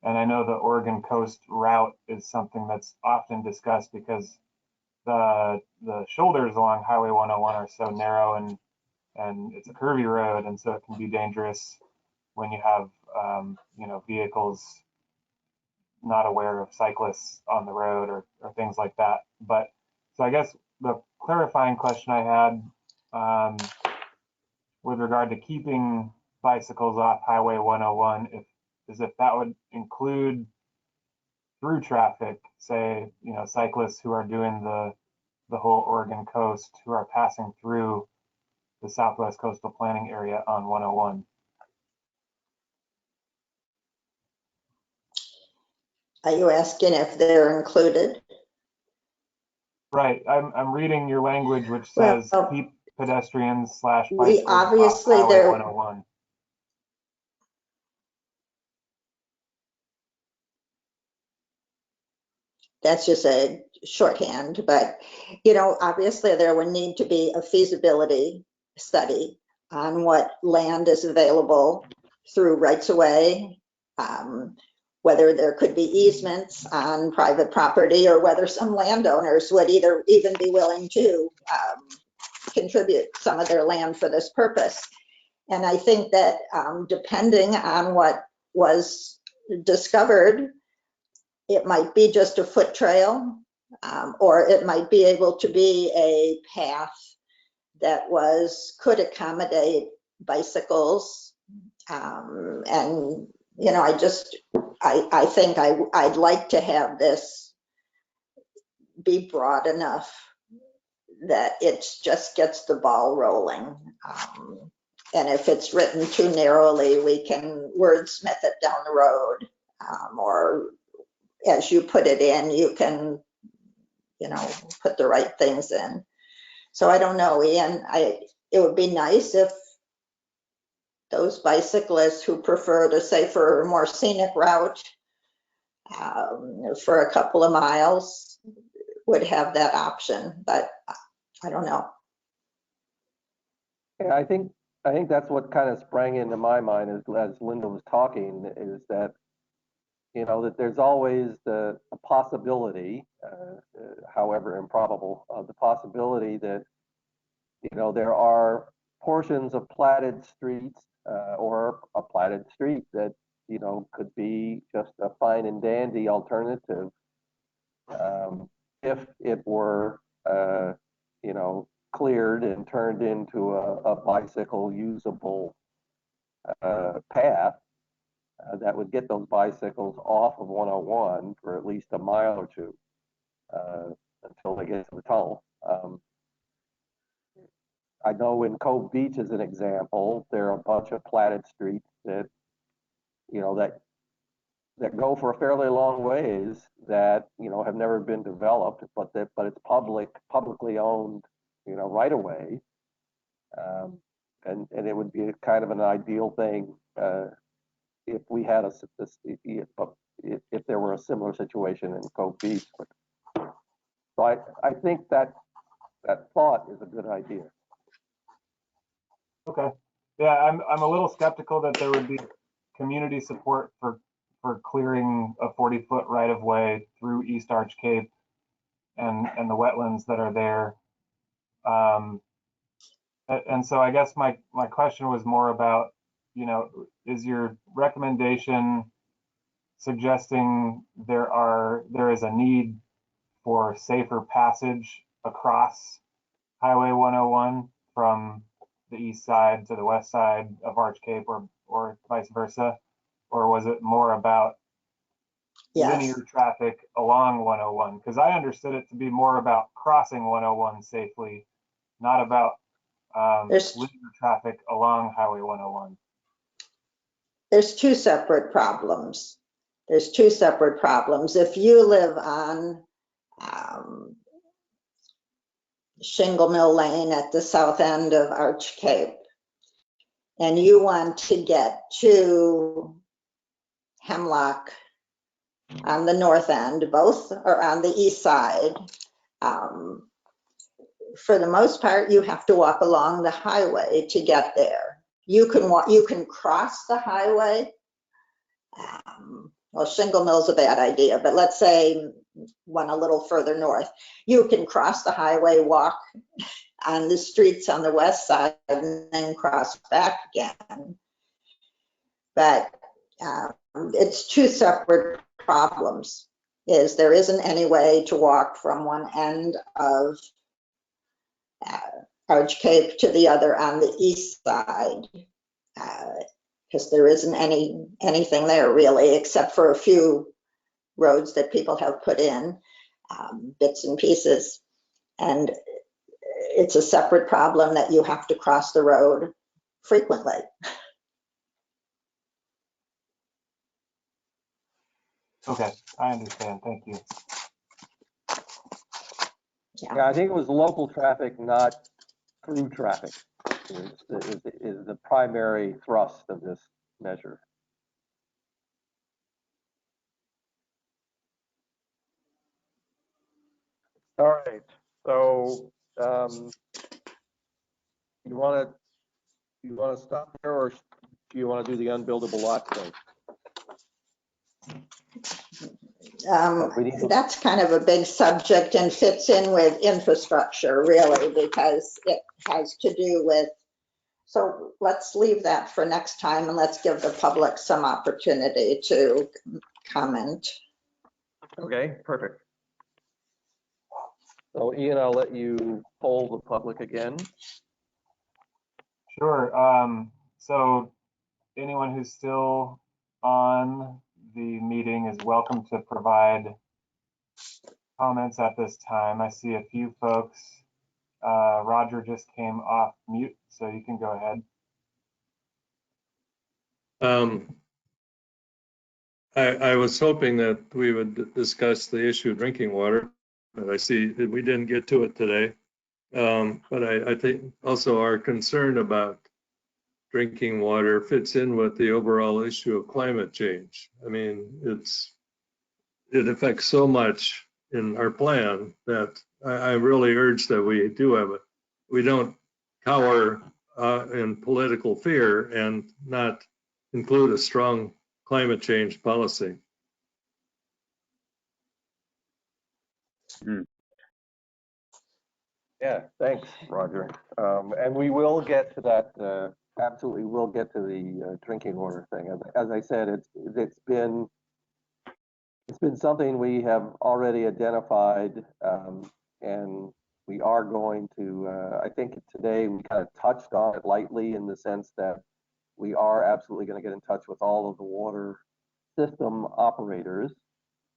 C: And I know the Oregon Coast route is something that's often discussed because the shoulders along Highway 101 are so narrow, and it's a curvy road, and so it can be dangerous when you have vehicles not aware of cyclists on the road or things like that. But so I guess the clarifying question I had with regard to keeping bicycles off Highway 101 if that would include through traffic, say, cyclists who are doing the whole Oregon coast, who are passing through the Southwest Coastal Planning area on 101.
F: Are you asking if they're included?
C: Right. I'm reading your language, which says keep pedestrians / bicycles
F: obviously
C: off Highway 101.
F: That's just a shorthand, but obviously there would need to be a feasibility study on what land is available through rights of way, whether there could be easements on private property, or whether some landowners would even be willing to contribute some of their land for this purpose. And I think that depending on what was discovered, it might be just a foot trail, or it might be able to be a path that could accommodate bicycles. And I think I'd like to have this be broad enough that it just gets the ball rolling. And if it's written too narrowly, we can wordsmith it down the road. Or as you put it in, you can, put the right things in. So I don't know, Ian, it would be nice if those bicyclists who prefer the safer, more scenic route for a couple of miles would have that option, but I don't know.
B: Yeah, I think that's what kind of sprang into my mind as Linda was talking, is that, that there's always a possibility, however improbable, of the possibility that, there are portions of platted streets or a platted street that, could be just a fine and dandy alternative if it were, cleared and turned into a bicycle usable path that would get those bicycles off of 101 for at least a mile or two until they get to the tunnel. I know in Cove Beach, as an example, there are a bunch of platted streets that, that go for a fairly long ways that, have never been developed, but it's publicly owned, right away. And it would be kind of an ideal thing if we had if there were a similar situation in Cove Beach. So I think that thought is a good idea.
C: Okay. Yeah, I'm a little skeptical that there would be community support for clearing a 40-foot right of way through East Arch Cape and the wetlands that are there. And so I guess my question was more about, is your recommendation suggesting there is a need for safer passage across Highway 101 from the east side to the west side of Arch Cape, or vice versa? Or was it more about linear traffic along 101? Because I understood it to be more about crossing 101 safely, not about linear traffic along Highway 101.
F: There's two separate problems. If you live on Shingle Mill Lane at the south end of Arch Cape, and you want to get to Hemlock on the north end, both are on the east side, for the most part, you have to walk along the highway to get there. You can cross the highway. Well, Shingle Mill's a bad idea, but let's say one a little further north. You can cross the highway, walk on the streets on the west side, and then cross back again. But it's two separate problems. There isn't any way to walk from one end of Arch Cape to the other on the east side, because there isn't anything there really, except for a few roads that people have put in, bits and pieces. And it's a separate problem that you have to cross the road frequently.
C: Okay, I understand. Thank you.
B: Yeah, I think it was local traffic, not through traffic, is the primary thrust of this measure. All right, so you want to stop there, or do you want to do the unbuildable lot thing?
F: That's kind of a big subject and fits in with infrastructure, really, because it has to do with, so let's leave that for next time and let's give the public some opportunity to comment.
B: Okay, perfect. So Ian, I'll let you poll the public again.
C: Sure. So anyone who's still on the meeting is welcome to provide comments at this time. I see a few folks. Roger just came off mute, so you can go ahead.
D: I was hoping that we would discuss the issue of drinking water, but I see that we didn't get to it today. But I think also our concern about drinking water fits in with the overall issue of climate change. I mean, it affects so much in our plan that I really urge that we do have it. We don't cower in political fear and not include a strong climate change policy.
B: Yeah, thanks, Roger. And we will get to that, absolutely will get to the drinking water thing. As I said, it's been something we have already identified, and we are going to, I think today we kind of touched on it lightly in the sense that we are absolutely going to get in touch with all of the water system operators.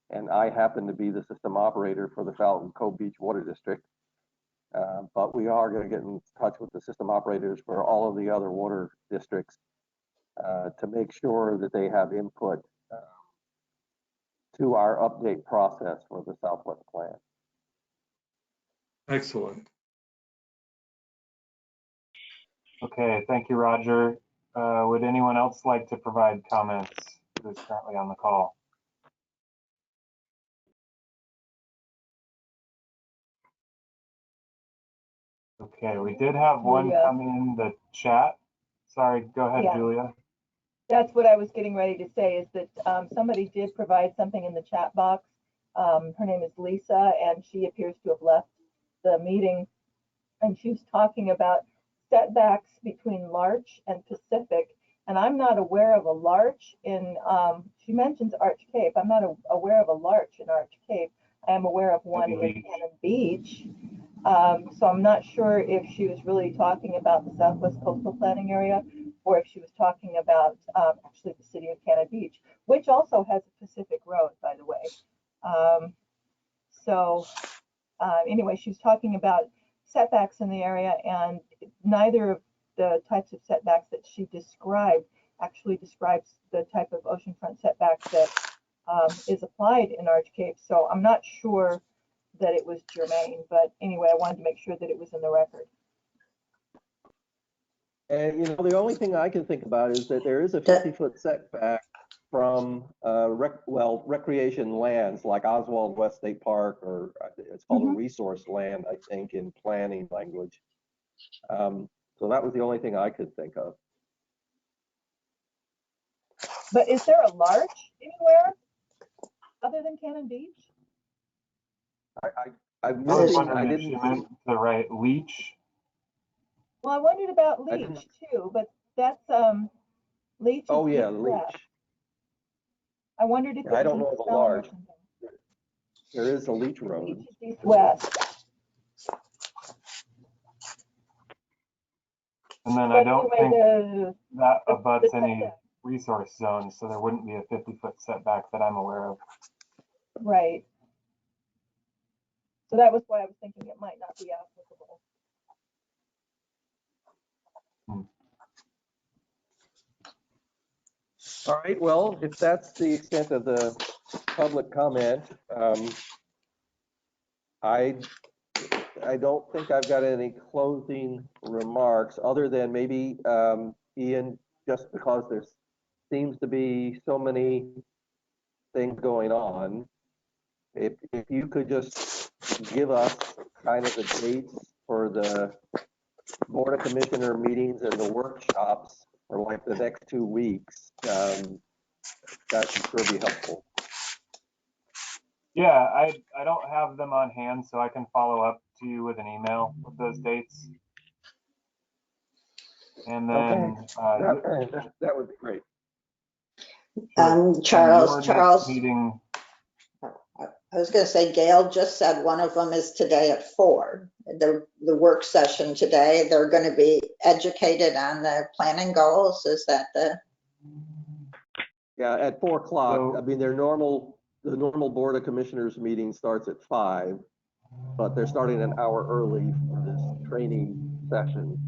B: And I happen to be the system operator for the Fountain Cove Beach Water District. But we are going to get in touch with the system operators for all of the other water districts to make sure that they have input to our update process for the Southwest Plan.
D: Excellent.
C: Okay, thank you, Roger. Would anyone else like to provide comments who's currently on the call? Okay, we did have one come in the chat. Sorry, go ahead,
H: Yeah.
C: Julia.
H: That's what I was getting ready to say, is that somebody did provide something in the chat box. Her name is Lisa, and she appears to have left the meeting. And she was talking about setbacks between Larch and Pacific. And I'm not aware of a Larch in, she mentions Arch Cape. I'm not aware of a Larch in Arch Cape. I am aware of one in Cannon Beach. So I'm not sure if she was really talking about the Southwest Coastal Planning Area, or if she was talking about actually the city of Cannon Beach, which also has a Pacific Road, by the way. Anyway, she was talking about setbacks in the area, and neither of the types of setbacks that she described actually describes the type of oceanfront setback that is applied in Arch Cape. So I'm not sure that it was germane, but anyway, I wanted to make sure that it was in the record.
B: And you know, the only thing I can think about is that there is a 50-foot setback from recreation lands like Oswald West State Park, or it's called a resource land, I think, in planning language. So that was the only thing I could think of.
H: But is there a Larch anywhere other than Cannon Beach?
B: I'm
C: I was
B: missing,
C: wondering if she meant the right Leech.
H: Well, I wondered about Leech too, but that's Leech.
B: Oh yeah, Leech.
H: I wondered if
B: I don't know of a Larch. There is a Leech Road.
H: Leech is east-west.
C: And then I don't think that abuts any resource zones, so there wouldn't be a 50-foot setback that I'm aware of.
H: Right. So that was why I was thinking it might not be applicable.
B: All right, well, if that's the extent of the public comment, I don't think I've got any closing remarks other than maybe, Ian, just because there seems to be so many things going on, if you could just give us kind of the dates for the Board of Commissioner meetings and the workshops for like the next 2 weeks, that should sure be helpful.
C: Yeah, I don't have them on hand, so I can follow up to you with an email with those dates. And then
B: that would be great.
F: Charles,
C: meeting.
F: I was going to say, Gail just said one of them is today at 4. The work session today, they're going to be educated on the planning goals. Is that the?
B: Yeah, at 4 o'clock.
C: So,
B: I mean, the normal Board of Commissioners meeting starts at 5, but they're starting an hour early for this training session.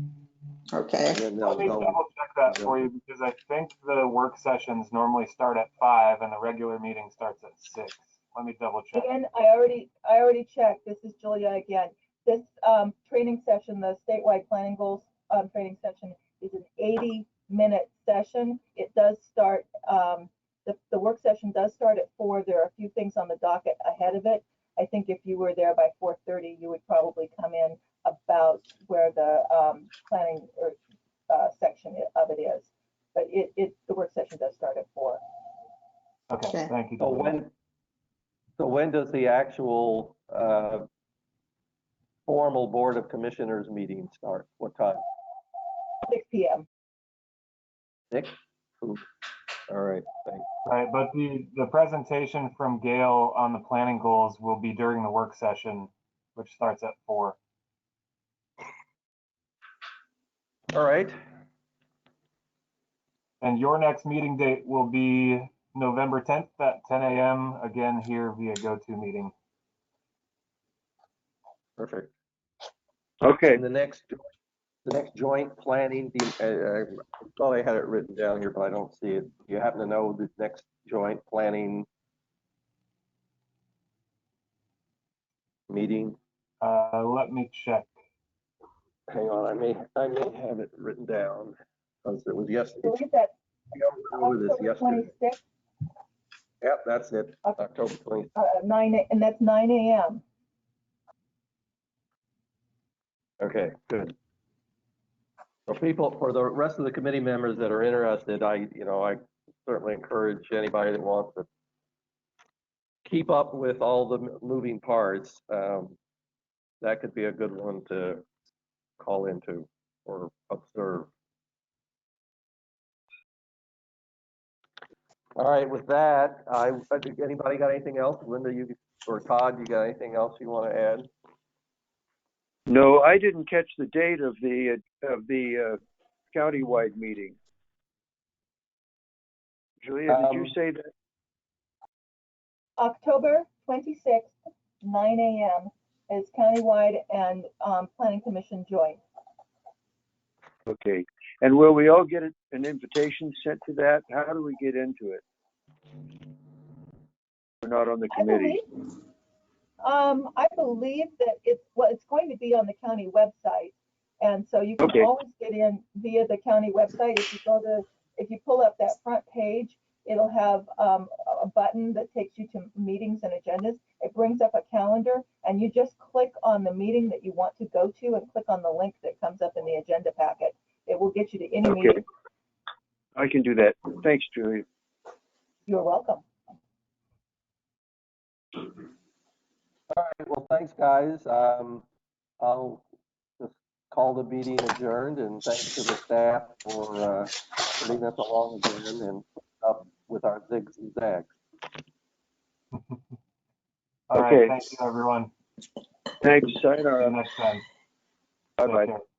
F: Okay,
B: And then
C: Let me
B: they'll
C: double check that for you because I think the work sessions normally start at 5 and the regular meeting starts at 6. Let me double check.
H: And I already checked. This is Julia again. This training session, the statewide planning goals training session, is an 80-minute session. It does start, the work session does start at 4. There are a few things on the docket ahead of it. I think if you were there by 4:30, you would probably come in about where the planning or section of it is. But the work session does start at 4.
C: Okay, thank you.
B: So when does the actual formal Board of Commissioners meeting start? What time?
H: 6 p.m.
B: 6? Ooh. All right, thanks.
C: Right, but the presentation from Gail on the planning goals will be during the work session, which starts at 4.
B: All right.
C: And your next meeting date will be November 10th at 10 a.m. again here via GoToMeeting.
B: Perfect.
G: Okay.
B: And the next joint planning, I thought I had it written down here, but I don't see it. Do you happen to know the next joint planning meeting?
C: Let me check.
B: Hang on, I may have it written down because it was
H: I
B: yesterday.
H: believe that's
B: Over this
H: October
B: yesterday.
H: 26th,
B: Yep, that's it. October 20th.
H: 9, and that's 9 a.m.
B: Okay, good. So people, for the rest of the committee members that are interested, I certainly encourage anybody that wants to keep up with all the moving parts. That could be a good one to call into or observe. All right, with that, anybody got anything else? Linda, you or Todd, you got anything else you want to add?
G: No, I didn't catch the date of the countywide meeting. Julia, did you say that?
H: October 26th, 9 a.m. is countywide and planning commission joint.
G: Okay. And will we all get an invitation sent to that? How do we get into it? We're not on the committee.
H: I believe that it's going to be on the county website, and so you can
G: Okay.
H: always get in via the county website. If you pull up that front page, it'll have a button that takes you to meetings and agendas. It brings up a calendar, and you just click on the meeting that you want to go to, and click on the link that comes up in the agenda packet. It will get you to any meeting.
G: I can do that. Thanks, Julia.
H: You're welcome.
B: All right, well, thanks, guys. I'll just call the meeting adjourned, and thanks to the staff for putting us along again and putting up with our zigs and zags.
C: All
G: Okay.
C: right, thank you, everyone.
G: Thanks.
C: See you
G: Sayonara.
C: next time.
G: Bye-bye.
C: Take care.